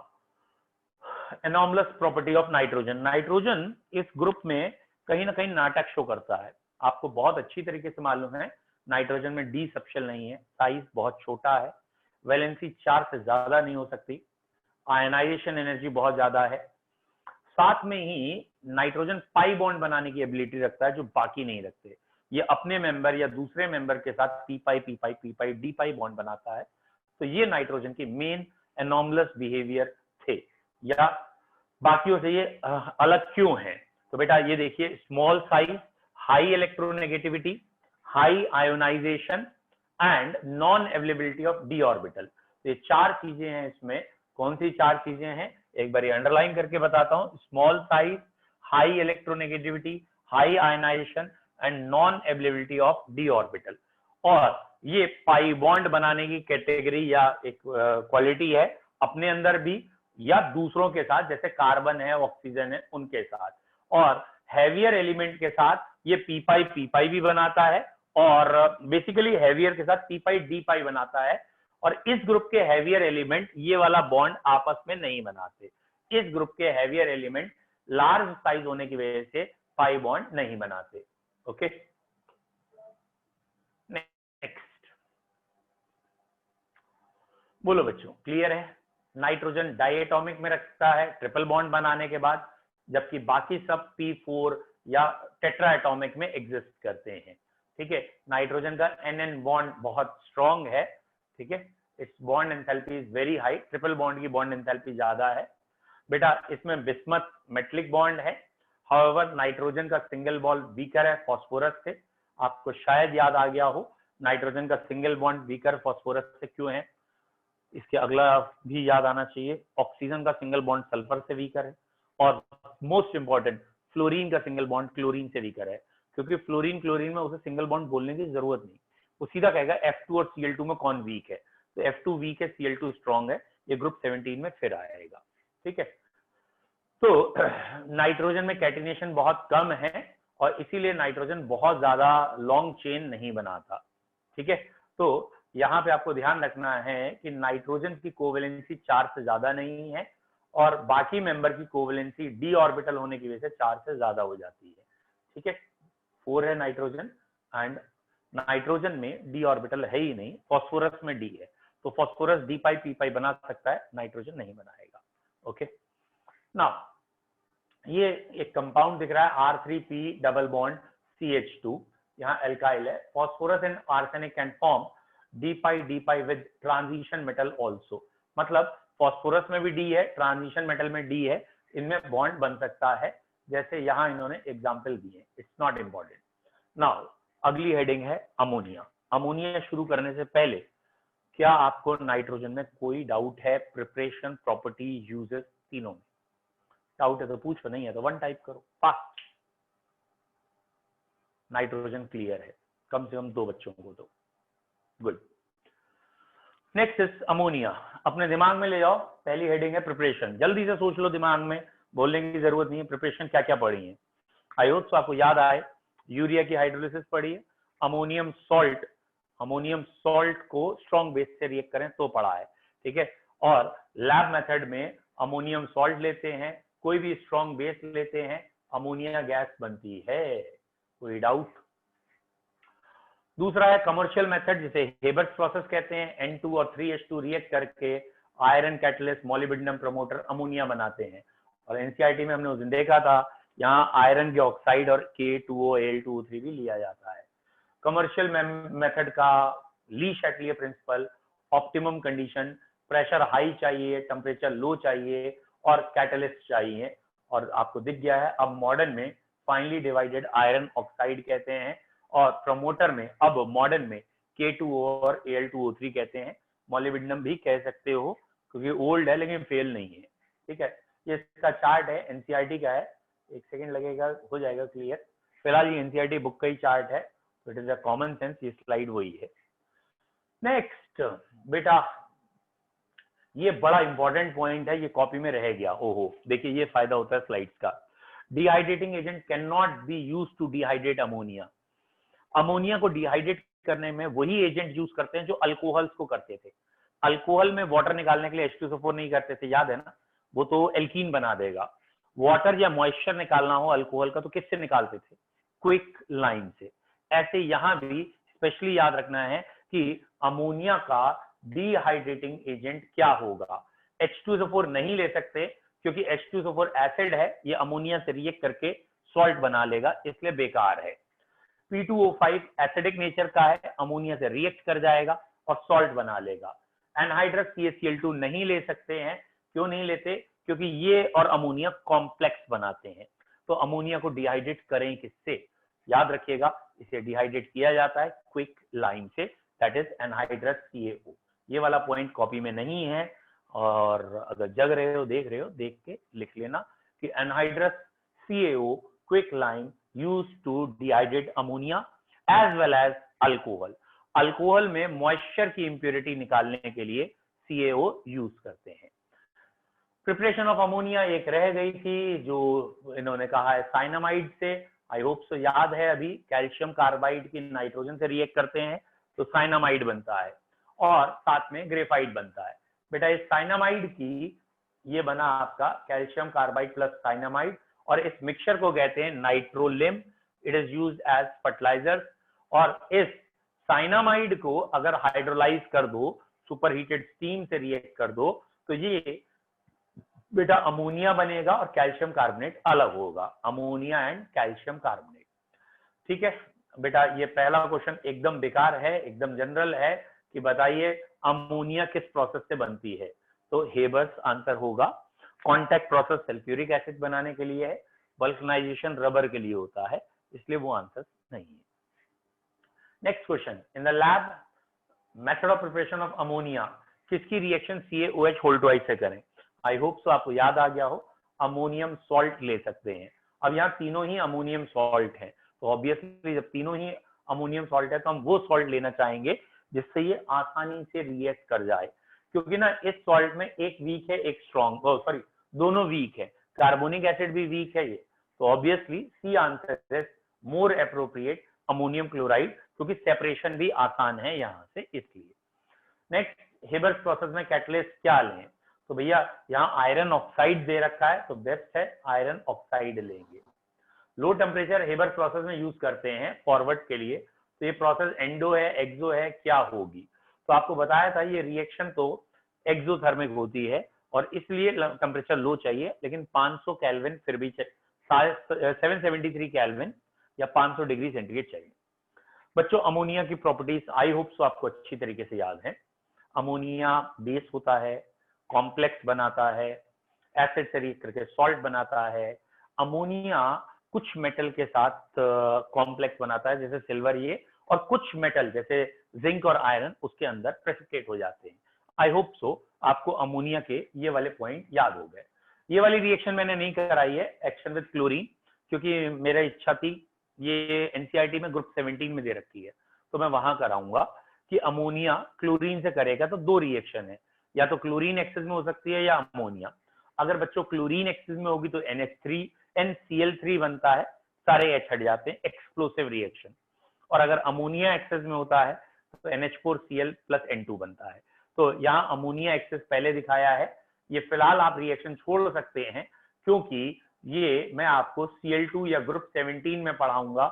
anomalous property of nitrogen, nitrogen इस ग्रुप में कहीं ना कहीं नाटक शो करता है। आपको बहुत अच्छी तरीके से मालूम है नाइट्रोजन में डी सबशेल नहीं है, साइज बहुत छोटा है, वैलेंसी 4 से ज्यादा नहीं हो सकती, आयनाइजेशन एनर्जी बहुत ज्यादा है, साथ में ही नाइट्रोजन पाई बॉन्ड बनाने की एबिलिटी रखता है जो बाकी नहीं रखते। ये अपने मेंबर या दूसरे मेंबर के साथ पी पाई डी पाई बॉन्ड बनाता है। तो ये नाइट्रोजन की मेन एनॉमलस बिहेवियर थे, या बाकियों से ये अलग क्यों है। तो बेटा ये देखिए, small size, high electronegativity, high ionisation and non availability of D orbital. ये 4 चीजें हैं इसमें। कौन सी 4 चीजें हैं, एक बार अंडरलाइन करके बताता हूं। Small size, high electronegativity, high ionisation and non availability of D orbital. और ये पाई बॉन्ड बनाने की कैटेगरी या एक क्वालिटी है अपने अंदर भी या दूसरों के साथ, जैसे कार्बन है, ऑक्सीजन है, उनके साथ। और हैवियर एलिमेंट के साथ ये पी पाई भी बनाता है, और बेसिकली हैवियर के साथ पी पाई डी पाई बनाता है। और इस ग्रुप के हैवियर एलिमेंट ये वाला बॉन्ड आपस में नहीं बनाते। इस ग्रुप के हैवियर एलिमेंट लार्ज साइज होने की वजह से पाई बॉन्ड नहीं बनाते। ओके, नेक्स्ट बोलो बच्चों, क्लियर है। नाइट्रोजन डाइएटॉमिक में रखता है ट्रिपल बॉन्ड बनाने के बाद, जबकि बाकी सब P4 या टेट्राएटॉमिक में एग्जिस्ट करते हैं। ठीक है, नाइट्रोजन का NN बॉन्ड बहुत स्ट्रॉन्ग है। ठीक है, it's bond enthalpy is very high, triple bond की बॉन्ड एंथैल्पी ज्यादा है। बेटा इसमें बिस्मथ मेटलिक बॉन्ड है। हाउएवर नाइट्रोजन का सिंगल बॉन्ड वीकर है फॉस्फोरस से। आपको शायद याद आ गया हो नाइट्रोजन का सिंगल बॉन्ड वीकर फॉस्फोरस से क्यों है। इसके अगला भी याद आना चाहिए, ऑक्सीजन का सिंगल बॉन्ड सल्फर से वीकर है। और मोस्ट इंपॉर्टेंट, फ्लोरीन का सिंगल बॉन्ड क्लोरीन से वीकर है, क्योंकि फ्लोरीन क्लोरीन में उसे सिंगल बॉन्ड बोलने की जरूरत नहीं, वो सीधा कहेगा F2 और Cl2 में कौन वीक है। तो F2 वीक है, Cl2 स्ट्रॉन्ग है, ये ग्रुप 17 में फिर आएगा। ठीक है, तो नाइट्रोजन में कैटिनेशन बहुत कम है और इसीलिए नाइट्रोजन बहुत ज्यादा लॉन्ग चेन नहीं बनाता। ठीक है, तो यहाँ पे आपको ध्यान रखना है कि नाइट्रोजन की कोवेलेंसी 4 से ज्यादा नहीं है और बाकी मेंबर की कोवेलेंसी डी ऑर्बिटल होने की वजह से 4 से ज्यादा हो जाती है। ठीक है, 4 है नाइट्रोजन, एंड नाइट्रोजन में डी ऑर्बिटल है ही नहीं, फॉस्फोरस में डी है, तो फॉस्फोरस डी पाई पी पाई बना सकता है, नाइट्रोजन नहीं बनाएगा। ओके, नाउ ये एक कंपाउंड दिख रहा है R3P डबल बॉन्ड CH2, यहाँ एल्काइल है। Phosphorus and arsenic can form D pi with transition metal also, मतलब फॉस्फोरस में भी डी है, ट्रांजिशन मेटल में डी है, इनमें बॉन्ड बन सकता है, जैसे यहाँ इन्होंने एग्जाम्पल दिए। It's not important. नाउ अगली हेडिंग है अमोनिया। अमोनिया शुरू करने से पहले क्या आपको नाइट्रोजन में कोई डाउट है? प्रिपरेशन, प्रॉपर्टी, यूजेस, तीनों में डाउट है तो पूछो, नहीं है तो 1 टाइप करो, फास्ट। नाइट्रोजन क्लियर है कम से कम 2 बच्चों को तो, गुड। Next is ammonia. अपने दिमाग में ले जाओ, पहली हेडिंग है प्रिपरेशन, जल्दी से सोच लो, दिमाग में बोलने की जरूरत नहीं है। प्रिपरेशन क्या क्या पढ़ी है, आई होप सो आपको याद आए। यूरिया की हाइड्रोलिसिस पढ़ी है, अमोनियम सॉल्ट को स्ट्रॉन्ग बेस से रिएक्ट करें तो पढ़ा है। ठीक है, और लैब मेथड में अमोनियम सॉल्ट लेते हैं, कोई भी स्ट्रॉन्ग बेस लेते हैं, अमोनिया गैस बनती है, कोई डाउट? दूसरा है कमर्शियल मेथड, जिसे हेबर्स प्रोसेस कहते हैं। N2 और 3H2 रिएक्ट करके iron catalyst, molybdenum promoter, ammonia बनाते हैं। और एनसीईआरटी में हमने उस दिन देखा था, यहाँ आयरन के ऑक्साइड और K2O, Al2O3 भी लिया जाता है। कमर्शियल मेथड का Le Chatelier principle, optimum condition, pressure high चाहिए, टेम्परेचर लो चाहिए और कैटलिस्ट चाहिए, और आपको दिख गया है। अब मॉडर्न में फाइनली डिवाइडेड आयरन ऑक्साइड कहते हैं, और प्रमोटर में अब मॉडर्न में K2O और Al2O3 कहते हैं। मॉलिब्डेनम भी कह सकते हो क्योंकि ओल्ड है लेकिन फेल नहीं है। ठीक है, ये इसका चार्ट है, एनसीईआरटी का है, 1 सेकंड लगेगा, हो जाएगा क्लियर। फिलहाल ये एनसीईआरटी बुक का ही चार्ट है, तो it is a common sense, ये स्लाइड वही है। नेक्स्ट बेटा, ये बड़ा इंपॉर्टेंट पॉइंट है, ये कॉपी में रह गया। ओहो, देखिए ये फायदा होता है स्लाइड्स का। Dehydrating agent can not be used to dehydrate ammonia. Ammonia को डिहाइड्रेट करने में वही एजेंट यूज करते हैं जो अल्कोहल्स को करते थे। अल्कोहल में वाटर निकालने के लिए H2SO4 नहीं करते थे, याद है ना, वो तो एल्कीन बना देगा। वाटर या मॉइस्चर निकालना हो अल्कोहल का तो किससे निकालते थे? क्विक लाइम से। ऐसे यहां भी स्पेशली याद रखना है कि अमोनिया का डिहाइड्रेटिंग एजेंट क्या होगा। H2SO4 नहीं ले सकते क्योंकि H2SO4 एसिड है, ये अमोनिया से रिएक्ट करके सॉल्ट बना लेगा, इसलिए बेकार है। P2O5 एसिडिक नेचर का है, अमोनिया से रिएक्ट कर जाएगा और सॉल्ट बना लेगा। एनहाइड्रस CaCl2 नहीं ले सकते हैं, क्यों नहीं लेते? क्योंकि ये और अमोनिया कॉम्प्लेक्स बनाते हैं। तो अमोनिया को डिहाइड्रेट करें किससे? याद रखिएगा, इसे डिहाइड्रेट किया जाता है क्विक लाइम से, दैट इज एनहाइड्रस CaO। ये वाला पॉइंट कॉपी में नहीं है, और अगर जग रहे हो, देख रहे हो, देख के लिख लेना कि anhydrous CaO quick lime used to dehydrate ammonia as well as alcohol। Alcohol में मॉइस्चर की इंप्योरिटी निकालने के लिए CaO यूज करते हैं। प्रिपरेशन ऑफ अमोनिया एक रह गई थी जो इन्होंने कहा है साइनामाइड से। आई होप सो याद है, अभी कैल्शियम कार्बाइड की नाइट्रोजन से रिएक्ट करते हैं तो साइनामाइड बनता है, और साथ में ग्रेफाइट बनता है। बेटा इस साइनामाइड की, ये बना आपका कैल्शियम कार्बाइड प्लस साइनामाइड, और इस मिक्सचर को कहते हैं nitrolim. It is used as fertiliser. और इस साइनामाइड को अगर हाइड्रोलाइज कर दो, सुपर हीटेड स्टीम से रिएक्ट कर दो, तो ये बेटा अमोनिया बनेगा और कैल्शियम कार्बोनेट अलग होगा, अमोनिया एंड कैल्शियम कार्बोनेट। ठीक है बेटा, ये पहला क्वेश्चन एकदम बेकार है, एकदम जनरल है कि बताइए अमोनिया किस प्रोसेस से बनती है, तो हेबर्स आंसर होगा। कॉन्टैक्ट प्रोसेस सल्फ्यूरिक एसिड बनाने के लिए है, वल्कनाइजेशन रबर के लिए होता है, इसलिए वो आंसर नहीं है। Next question, in the lab method of preparation of ammonia, किसकी रिएक्शन CaOH होल ट्वाइस से करें? आई होप सो आपको याद आ गया हो, अमोनियम सॉल्ट ले सकते हैं। अब यहाँ तीनों ही अमोनियम सॉल्ट हैं, तो ऑब्वियसली जब तीनों ही अमोनियम सॉल्ट है तो हम वो सॉल्ट लेना चाहेंगे जिससे ये आसानी से रिएक्ट कर जाए, क्योंकि ना इस सॉल्ट में एक वीक है एक स्ट्रॉन्ग, सॉरी दोनों वीक है, कार्बोनिक एसिड भी वीक है ये, तो obviously C answer is more appropriate ammonium chloride, क्योंकि सेपरेशन भी आसान है यहाँ से, इसलिए। नेक्स्ट, हेबर्स प्रोसेस में कैटलिस्ट क्या लें? तो भैया यहाँ आयरन ऑक्साइड दे रखा है तो बेस्ट है आयरन ऑक्साइड लेंगे। लो टेम्परेचर हेबर्स प्रोसेस में यूज करते हैं फॉरवर्ड के लिए, तो ये प्रोसेस एंडो है एक्सो है, क्या होगी? तो आपको बताया था ये रिएक्शन तो एक्सोथर्मिक होती है और इसलिए टेम्परेचर लो चाहिए, लेकिन 500 केल्विन फिर भी 773 केल्विन या 500 डिग्री सेंटीग्रेड चाहिए। बच्चों अमोनिया की प्रॉपर्टीज आई होप सो आपको अच्छी तरीके से याद है। अमोनिया बेस होता है, कॉम्प्लेक्स बनाता है, एसिड से रिएक्ट करके सॉल्ट बनाता है। अमोनिया कुछ मेटल के साथ कॉम्प्लेक्स बनाता है जैसे सिल्वर ये, और कुछ मेटल जैसे जिंक और आयरन उसके अंदर प्रेसिपिटेट हो जाते हैं। आई होप सो आपको अमोनिया के ये वाले पॉइंट याद हो गए। ये वाली रिएक्शन मैंने नहीं कराई है, एक्शन विद क्लोरीन, क्योंकि मेरा इच्छा थी, ये एनसीईआरटी में ग्रुप 17 में दे रखी है, तो मैं वहां कराऊंगा कि अमोनिया क्लोरीन से करेगा तो दो रिएक्शन है, या तो क्लोरीन एक्सेस में हो सकती है या अमोनिया। अगर बच्चों क्लोरीन एक्सेस में होगी तो NH3 NCl3 बनता है, सारे H हट जाते हैं, एक्सप्लोसिव रिएक्शन। और अगर अमोनिया एक्सेस में होता है तो NH4Cl प्लस N2 बनता है। तो यहाँ अमोनिया एक्सेस पहले दिखाया है, ये फिलहाल आप रिएक्शन छोड़ सकते हैं क्योंकि ये मैं आपको Cl2 या ग्रुप 17 में पढ़ाऊंगा,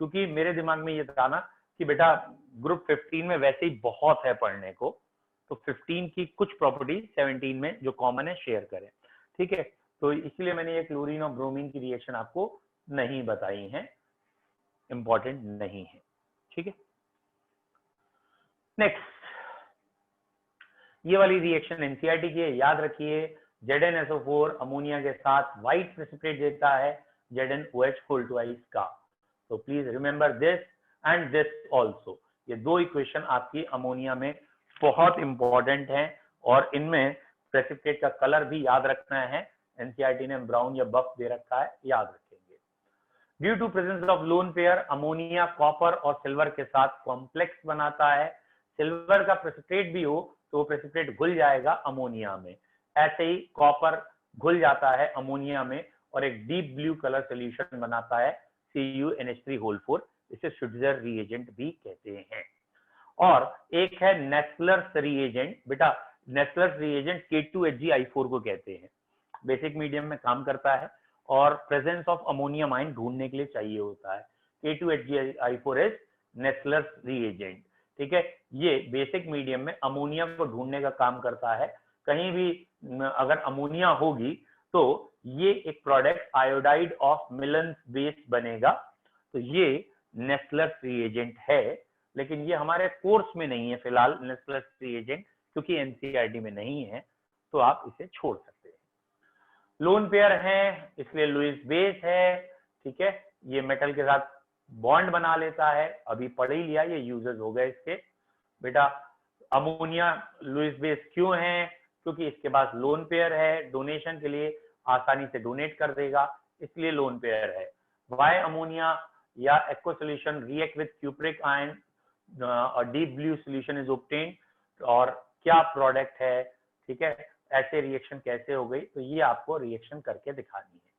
क्योंकि मेरे दिमाग में ये था ना कि बेटा ग्रुप 15 में वैसे ही बहुत है पढ़ने को, तो 15 की कुछ प्रॉपर्टी 17 में जो कॉमन है शेयर करें, ठीक है। तो इसलिए मैंने ये क्लोरीन और ब्रोमीन की रिएक्शन आपको नहीं बताई है, इंपॉर्टेंट नहीं है, ठीक है। नेक्स्ट, ये वाली रिएक्शन एनसीईआरटी की है, याद रखिए। ZnSO4 अमोनिया के साथ व्हाइट प्रेसिपिटेट देता है ZnOH होल ट्वाइस का, तो please remember this and this also. ये दो इक्वेशन आपकी अमोनिया में बहुत इंपॉर्टेंट हैं, और इनमें प्रेसिपिटेट का कलर भी याद रखना है, एनसीईआरटी ने ब्राउन या बफ दे रखा है, याद रखेंगे। Due to presence of lone pair, ammonia copper और सिल्वर के साथ कॉम्प्लेक्स बनाता है। सिल्वर का प्रेसिपिटेट भी हो तो वो प्रेसिपिटेट घुल जाएगा अमोनिया में, ऐसे ही कॉपर घुल जाता है अमोनिया में और एक डीप ब्लू कलर सोल्यूशन बनाता है CuNH3 होल 4, इसे शुट्ज़र रिएजेंट भी कहते हैं। और एक है नेस्लर्स रिएजेंट। बेटा नेस्लर्स रिएजेंट K2HgI4 को कहते हैं, बेसिक मीडियम में काम करता है और प्रेजेंस ऑफ अमोनियम आयन ढूंढने के लिए चाहिए होता है। K2HgI4 इज नेस्लर्स रिएजेंट, ठीक है। ये बेसिक मीडियम में अमोनिया को ढूंढने का काम करता है। कहीं भी अगर अमोनिया होगी तो ये एक product iodide of Milan base बनेगा, तो ये नेस्लर्स रिएजेंट है। लेकिन ये हमारे कोर्स में नहीं है फिलहाल नेस्लर्स रिएजेंट, क्योंकि एनसीईआरटी में नहीं है, तो आप इसे छोड़ सकते हैं। लोन पेयर है इसलिए लुईस बेस है, ठीक है। ये मेटल के साथ बॉन्ड बना लेता है, अभी पढ़ ही लिया, ये यूजेस हो गए इसके। बेटा अमोनिया लुईस बेस क्यों है? क्योंकि इसके पास लोन पेयर है, डोनेशन के लिए आसानी से डोनेट कर देगा, इसलिए लोन पेयर है। वाई अमोनिया या aqua solution react with cupric ion और deep blue solution is obtained, और क्या प्रोडक्ट है, ठीक है, ऐसे रिएक्शन कैसे हो गई, तो ये आपको रिएक्शन करके दिखानी है,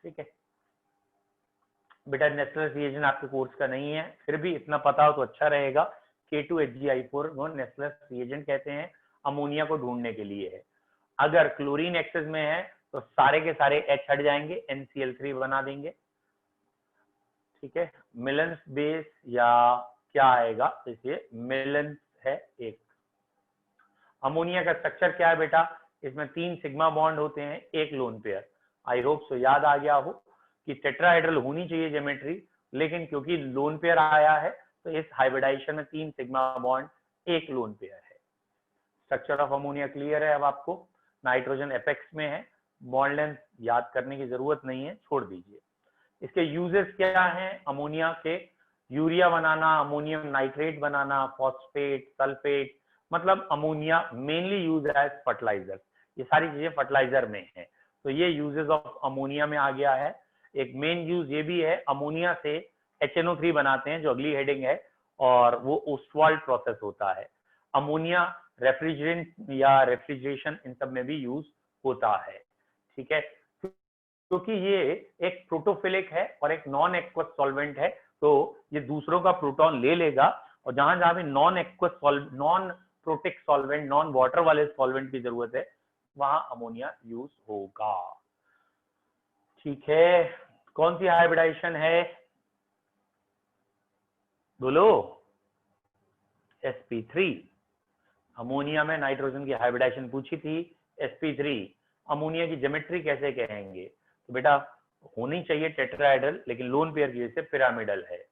ठीक है। बेटा नेस्लर्स रिएजेंट आपके कोर्स का नहीं है, फिर भी इतना पता हो तो अच्छा रहेगा। K2HgI4 को नेस्लर्स रिएजेंट कहते हैं, अमोनिया को ढूंढने के लिए है। अगर क्लोरीन एक्सेस में है तो सारे के सारे H हट जाएंगे, NCl3 बना देंगे, ठीक है। मिलन बेस या क्या आएगा, इसलिए मिलन है एक। अमोनिया का स्ट्रक्चर क्या है बेटा? इसमें 3 सिग्मा बॉन्ड होते हैं, एक lone pair. I hope so याद आ गया हो कि टेट्राहेड्रल होनी चाहिए ज्योमेट्री, लेकिन क्योंकि लोन पेयर आया है तो इस हाइब्रिडाइजेशन में 3 सिग्मा बॉन्ड, एक लोन पेयर है। स्ट्रक्चर ऑफ अमोनिया क्लियर है अब आपको। नाइट्रोजन एपेक्स में है, बॉन्ड लेंथ याद करने की जरूरत नहीं है, छोड़ दीजिए। इसके यूजेस क्या हैं अमोनिया के? यूरिया बनाना, अमोनियम नाइट्रेट बनाना, फॉस्फेट, सल्फेट, मतलब ammonia mainly use as fertiliser. ये सारी चीजें फर्टिलाइजर में है, तो ये यूजेस ऑफ अमोनिया में आ गया है। एक मेन यूज ये भी है, अमोनिया से HNO3 बनाते हैं, जो अगली हेडिंग है, और वो ओस्वाल्ड प्रोसेस होता है। अमोनिया रेफ्रिजरेंट या रेफ्रिजरेशन इन सब में भी यूज होता है, ठीक है। क्योंकि ये एक प्रोटोफिलिक है और एक नॉन एक्वस सॉल्वेंट है, तो ये दूसरों का प्रोटॉन ले लेगा, और जहां जहां भी non aqueous non protic solvent, non water वाले सॉल्वेंट की जरूरत है, वहां अमोनिया यूज होगा, ठीक है। कौन सी हाइब्रिडाइजेशन है बोलो? sp3। अमोनिया में नाइट्रोजन की हाइब्रिडाइजेशन पूछी थी, sp3। अमोनिया की ज्योमेट्री कैसे कहेंगे? तो बेटा होनी चाहिए टेट्राहेड्रल, लेकिन लोन पेयर की वजह से पिरामिडल है।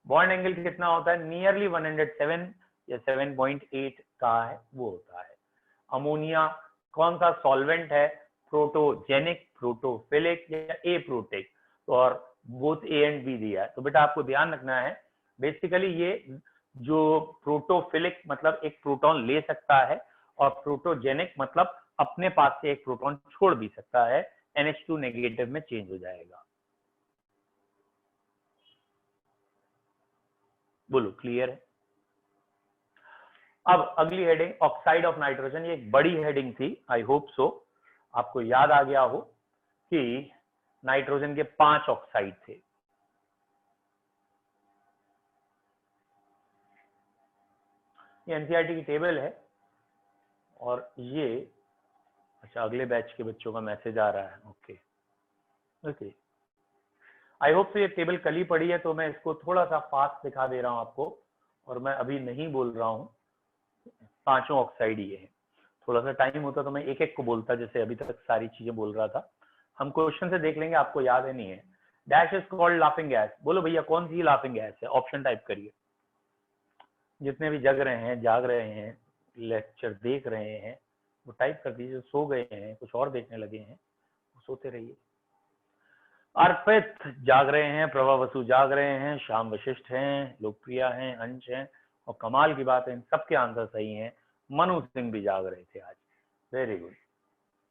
बॉन्ड एंगल कितना होता है? नियरली 107 या 7.8 का है, वो होता है। अमोनिया कौन सा सॉल्वेंट है? प्रोटोजेनिक, प्रोटोफिलिक या एप्रोटिक, और बोथ ए एंड बी दिया है। तो बेटा आपको ध्यान रखना है, बेसिकली ये जो प्रोटोफिलिक मतलब एक प्रोटॉन ले सकता है, और प्रोटोजेनिक मतलब अपने पास से एक प्रोटॉन छोड़ भी सकता है, NH2 नेगेटिव में चेंज हो जाएगा। बोलो क्लियर है? अब अगली हेडिंग ऑक्साइड ऑफ नाइट्रोजन, ये एक बड़ी हेडिंग थी, आई होप सो आपको याद आ गया हो कि नाइट्रोजन के 5 ऑक्साइड थे। ये एनसीईआरटी की टेबल है, और ये अच्छा अगले बैच के बच्चों का मैसेज आ रहा है, okay okay. I hope so ये टेबल कल ही पढ़ी है, तो मैं इसको थोड़ा सा फास्ट दिखा दे रहा हूं आपको, और मैं अभी नहीं बोल रहा हूं, 5 ऑक्साइड ये है। थोड़ा सा टाइम होता तो मैं एक एक को बोलता, जैसे अभी तक सारी चीजें बोल रहा था। हम क्वेश्चन से देख लेंगे, आपको याद है नहीं है। Dash is called laughing gas. बोलो भैया कौन सी लाफिंग गैस है? ऑप्शन टाइप करिए। जितने भी जग रहे हैं, जाग रहे हैं, लेक्चर देख रहे हैं, वो टाइप कर दीजिए। सो गए हैं, कुछ और देखने लगे हैं, वो सोते रहिए। अर्पित जाग रहे हैं, प्रभा वसु जाग रहे हैं, श्याम वशिष्ठ हैं, लोकप्रिया हैं, अंश हैं, और कमाल की बात है इन सबके आंसर सही हैं। मनु सिंह भी जाग रहे थे आज, वेरी गुड।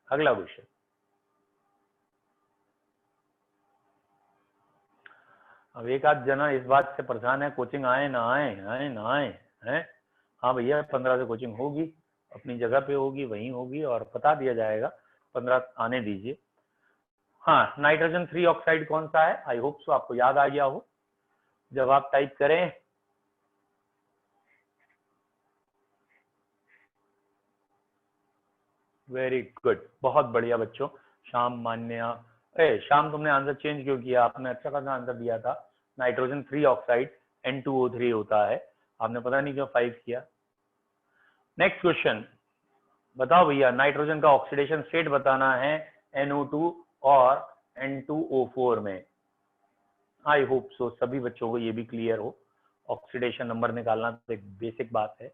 अगला क्वेश्चन, अब एक आध जना इस बात से परेशान है कोचिंग आए ना आए, आए ना आए हैं। हाँ भैया 15 से कोचिंग होगी, अपनी जगह पे होगी, वहीं होगी, और बता दिया जाएगा। 15 आने दीजिए। हाँ, नाइट्रोजन 3 ऑक्साइड कौन सा है? आई होप सो आपको याद आ गया हो जवाब टाइप करें। वेरी गुड, बहुत बढ़िया बच्चों। शाम, मान्या, शाम तुमने आंसर चेंज क्यों किया? आपने अच्छा खासा आंसर दिया था। नाइट्रोजन 3 ऑक्साइड N2O3 होता है, आपने पता नहीं क्यों 5 किया। नेक्स्ट क्वेश्चन बताओ भैया, नाइट्रोजन का ऑक्सीडेशन स्टेट बताना है NO2 और N2O4 में। आई होप सो सभी बच्चों को ये भी क्लियर हो। ऑक्सीडेशन नंबर निकालना तो एक बेसिक बात है।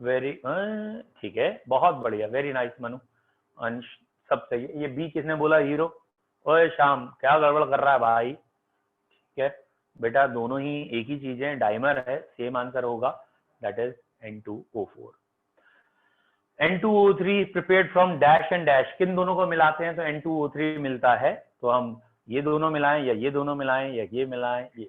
वेरी ठीक है, बहुत बढ़िया, वेरी नाइस मनु, अंश सब सही है। ये बी किसने बोला? हीरो। ओए शाम, क्या गड़बड़ कर रहा है भाई? ठीक है बेटा, दोनों ही एक ही चीज है, डाइमर है, सेम आंसर होगा, that is N2O4। N2O3 prepared from dash and dash, किन दोनों को मिलाते हैं तो N2O3 मिलता है? तो हम ये दोनों मिलाएं या ये दोनों मिलाएं या ये मिलाएं, ये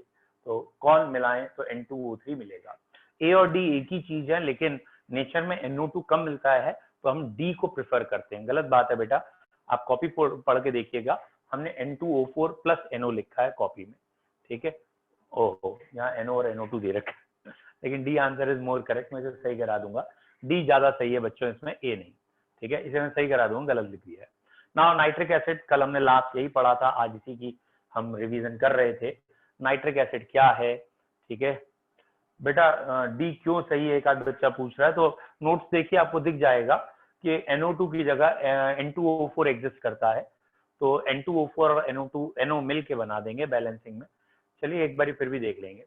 तो कौन मिलाएं तो N2O3 मिलेगा। ए और डी एक ही चीज है, लेकिन नेचर में NO2 कम मिलता है तो हम डी को प्रेफर करते हैं। गलत बात है बेटा, आप कॉपी पढ़ के देखिएगा, हमने N2O4 प्लस NO लिखा है कॉपी में, ठीक है। ओहो, यहाँ NO और NO2 दे रखा है, लेकिन D answer is more correct, मैं इसे सही करा दूंगा। डी ज्यादा सही है बच्चों, इसमें ए नहीं, ठीक है, इसे मैं सही करा दूंगा, गलत लिख दिया है। नाउ नाइट्रिक एसिड, कल हमने लास्ट यही पढ़ा था, आज इसी की हम रिवीजन कर रहे थे। नाइट्रिक एसिड क्या है, ठीक है बेटा। डी क्यों सही है, एक आध बच्चा पूछ रहा है, तो नोट्स देखिए आपको दिख जाएगा कि NO2 की जगह N2O4 एग्जिस्ट करता है, तो N2O4 और NO मिल के बना देंगे बैलेंसिंग में। चलिए एक बार फिर भी देख लेंगे।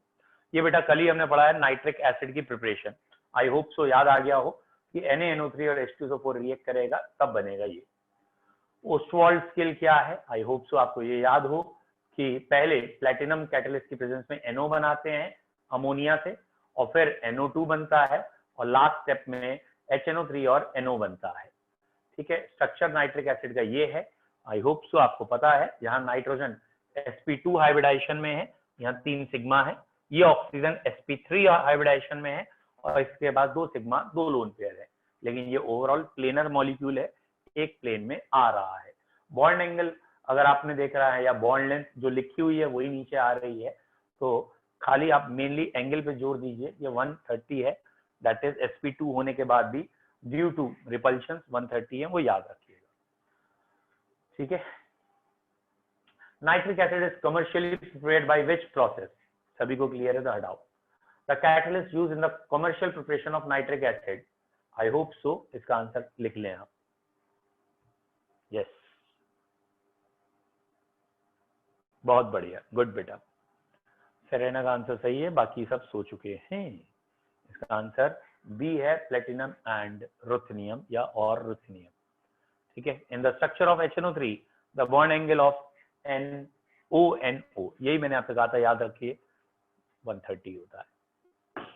ये बेटा कल ही हमने पढ़ा है नाइट्रिक एसिड की प्रिपरेशन, आई होप सो याद आ गया हो कि NaNO3 और H2SO4 रिएक्ट करेगा तब बनेगा ये। ओस्टवाल्ड स्केल क्या है, आई होप सो आपको ये याद हो कि पहले प्लेटिनम कैटलिस्ट की प्रेजेंस में NO बनाते हैं अमोनिया से, और फिर NO2 बनता है, और लास्ट स्टेप में HNO3 और NO बनता है, ठीक है। स्ट्रक्चर नाइट्रिक एसिड का ये है, आई होप सो आपको पता है। यहाँ नाइट्रोजन sp2 हाइब्रिडाइजेशन में है, यहाँ 3 सिग्मा है, ये ऑक्सीजन sp3 हाइब्रिडाइजेशन में है, और इसके बाद 2 सिग्मा 2 लोन पेयर है, लेकिन ये ओवरऑल प्लेनर मॉलिक्यूल है, एक प्लेन में आ रहा है। बॉन्ड एंगल अगर आपने देख रहा है, या बॉन्ड लेंथ जो लिखी हुई है वही नीचे आ रही है, तो खाली आप मेनली एंगल पे जोर दीजिए, ये 130 है, दैट इज sp2 होने के बाद भी ड्यू टू रिपल्शन 130 है, वो याद रखिएगा, ठीक है। Nitric acid is commercially prepared by which process, सभी को क्लियर है तो हटाओ। The catalyst used in the commercial preparation of nitric acid, I hope so इसका आंसर लिख लें आप। यस, बहुत बढ़िया, गुड बेटा, सेरेना का आंसर सही है, बाकी सब सो चुके हैं। इसका आंसर बी है, प्लेटिनम एंड रुथेनियम या और रुथेनियम, ठीक है। In the structure of HNO3 the bond angle of NONO, यही मैंने आपसे कहा था, याद रखिए 130 होता है।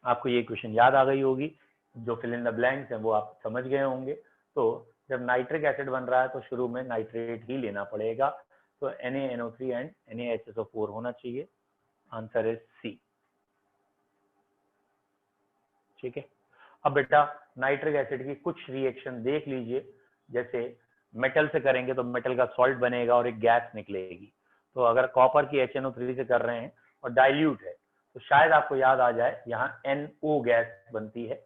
आपको ये क्वेश्चन याद आ गई होगी, जो फिल इन द ब्लैंक्स हैं वो आप समझ गए होंगे। तो जब नाइट्रिक एसिड बन रहा है तो शुरू में नाइट्रेट ही लेना पड़ेगा, तो NaNO3 एंड NaHSO4 होना चाहिए, आंसर इज सी, ठीक है। अब बेटा नाइट्रिक एसिड की कुछ रिएक्शन देख लीजिए, जैसे मेटल से करेंगे तो मेटल का सॉल्ट बनेगा और एक गैस निकलेगी। तो अगर कॉपर की HNO3 से कर रहे हैं और डाइल्यूट है, तो शायद आपको याद आ जाए, यहाँ NO गैस बनती है,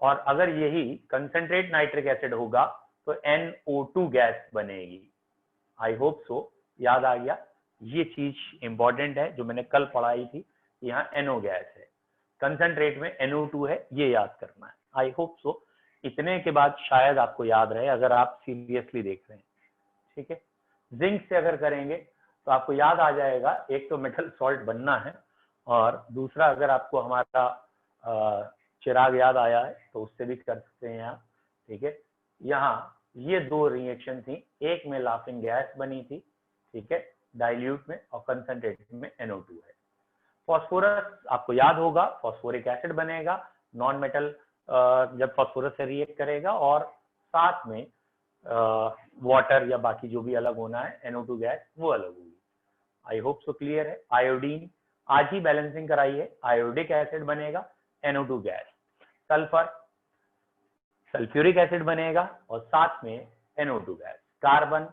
और अगर यही कंसंट्रेट नाइट्रिक एसिड होगा तो NO2 गैस बनेगी। आई होप सो याद आ गया, ये चीज इंपॉर्टेंट है जो मैंने कल पढ़ाई थी, यहाँ NO गैस है, कंसंट्रेट में NO2 है, ये याद करना है। आई होप सो इतने के बाद शायद आपको याद रहे, अगर आप सीरियसली देख रहे हैं, ठीक है। जिंक से अगर करेंगे तो आपको याद आ जाएगा, एक तो मेटल सॉल्ट बनना है, और दूसरा अगर आपको हमारा चिराग याद आया है तो उससे भी कर सकते हैं आप, ठीक है। यहाँ ये 2 रिएक्शन थी, एक में लाफिंग गैस बनी थी, ठीक है, डाइल्यूट में, और कंसंट्रेट में NO2 है। फॉस्फोरस आपको याद होगा, फॉस्फोरिक एसिड बनेगा, नॉन मेटल जब फॉस्फोरस से रिएक्ट करेगा, और साथ में वाटर या बाकी जो भी अलग होना है NO2 गैस वो अलग होगी। आई होप सो क्लियर है। आयोडीन आज ही बैलेंसिंग कराई है, आयोडिक एसिड बनेगा, NO2 gas. Sulphur sulphuric acid बनेगा और साथ में NO2 गैस। कार्बन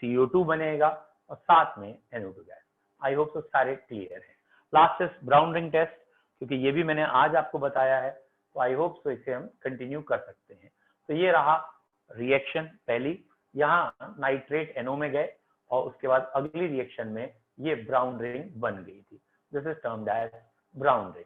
CO2 बनेगा और साथ में NO2 gas. I hope so सारे क्लियर है। Last is brown ring test, क्योंकि ये भी मैंने आज आपको बताया है, तो आई होप सो इसे हम कंटिन्यू कर सकते हैं। तो ये रहा रिएक्शन पहली, यहाँ नाइट्रेट NO में गए और उसके बाद अगली रिएक्शन में ये ब्राउन रिंग बन गई थी, this is termed as brown ring.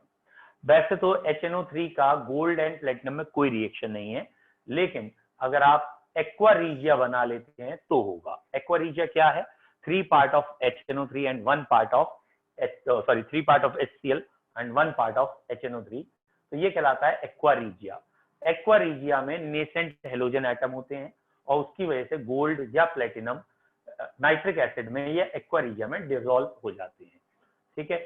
वैसे तो HNO3 का गोल्ड एंड प्लेटिनम में कोई रिएक्शन नहीं है, लेकिन अगर आप एक्वा रीजिया बना लेते हैं तो होगा। एक्वा रीजिया क्या है? 3 part of HNO3 and 1 part of 3 part of HCl and 1 part of HNO3, तो ये कहलाता है एक्वा रीजिया। एक्वा रीजिया में नेसेंट हेलोजन एटम होते हैं और उसकी वजह से गोल्ड या प्लेटिनम नाइट्रिक एसिड में या एक्वा रीजिया में डिसॉल्व हो जाते हैं। ठीक है,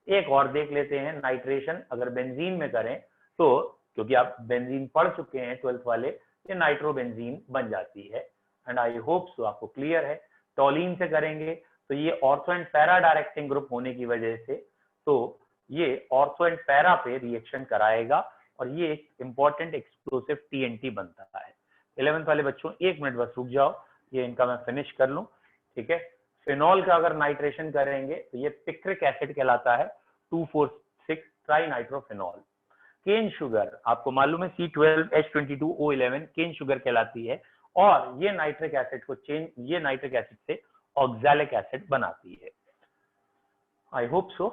एक और देख लेते हैं नाइट्रेशन अगर बेंजीन में करें तो, क्योंकि आप बेंजीन पढ़ चुके हैं 12th वाले, ये नाइट्रोबेंजीन बन जाती है एंड आई होप सो आपको क्लियर है। टॉलिन से करेंगे तो ये ortho and para directing group होने की वजह से तो ये ऑर्थो एंड पैरा पे रिएक्शन कराएगा और ये एक इंपॉर्टेंट एक्सप्लोसिव TNT बनता है। 11th वाले बच्चों 1 मिनट बस रुक जाओ, ये इनका मैं फिनिश कर लूं। ठीक है, फिनॉल का अगर नाइट्रेशन करेंगे तो ये पिक्रिक एसिड कहलाता है, 2,4,6 ट्राई नाइट्रोफिनॉल। केन शुगर आपको मालूम है C12H22O11 केन शुगर कहलाती है और ये नाइट्रिक एसिड को ये नाइट्रिक एसिड से ऑक्सैलिक एसिड बनाती है। I hope so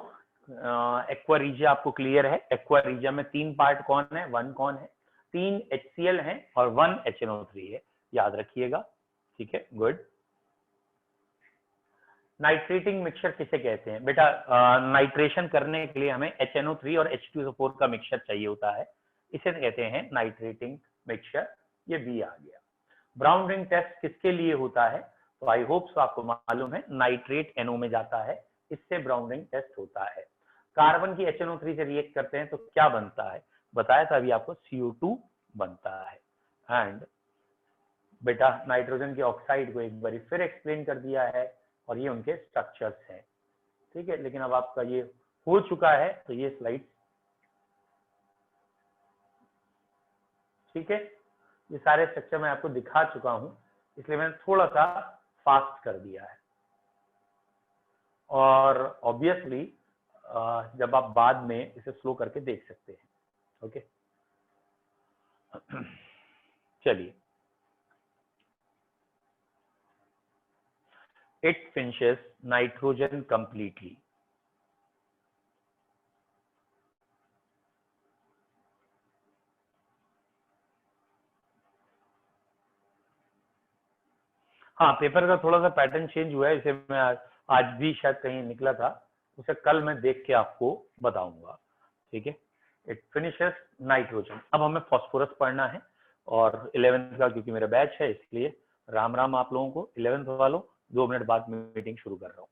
aqua regia आपको क्लियर है। एक्वा रीजिया में 3 पार्ट कौन है, 1 कौन है, 3 HCl है और 1 HNO3 है, याद रखिएगा। ठीक है, गुड। नाइट्रेटिंग मिक्सचर किसे कहते हैं बेटा? नाइट्रेशन करने के लिए हमें HNO3 और H2SO4 का मिक्सचर चाहिए होता है, इसे कहते हैं नाइट्रेटिंग मिक्सचर। ये भी आ गया। ब्राउन रिंग टेस्ट किसके लिए होता है? तो आई होप सो आपको मालूम है, नाइट्रेट NO में जाता है, इससे ब्राउन रिंग टेस्ट होता है। कार्बन की HNO3 से रिएक्ट करते हैं तो क्या बनता है? बताया था अभी आपको, CO2 बनता है। एंड बेटा नाइट्रोजन के ऑक्साइड को एक बार फिर एक्सप्लेन कर दिया है और ये उनके स्ट्रक्चर्स हैं। ठीक है, लेकिन अब आपका ये हो चुका है तो ये स्लाइड, ठीक है, ये सारे स्ट्रक्चर मैं आपको दिखा चुका हूं, इसलिए मैंने थोड़ा सा फास्ट कर दिया है। और ऑब्वियसली जब आप बाद में इसे स्लो करके देख सकते हैं। ओके, चलिए, it finishes nitrogen completely. हाँ, पेपर का थोड़ा सा पैटर्न चेंज हुआ है, इसे मैं आज भी शायद कहीं निकला था, उसे कल मैं देख के आपको बताऊंगा। ठीक है, इट फिनिशेस नाइट्रोजन। अब हमें फास्फोरस पढ़ना है और 11th का क्योंकि मेरा बैच है इसलिए राम राम आप लोगों को। 11th वालों 2 मिनट बाद मीटिंग शुरू कर रहा हूँ।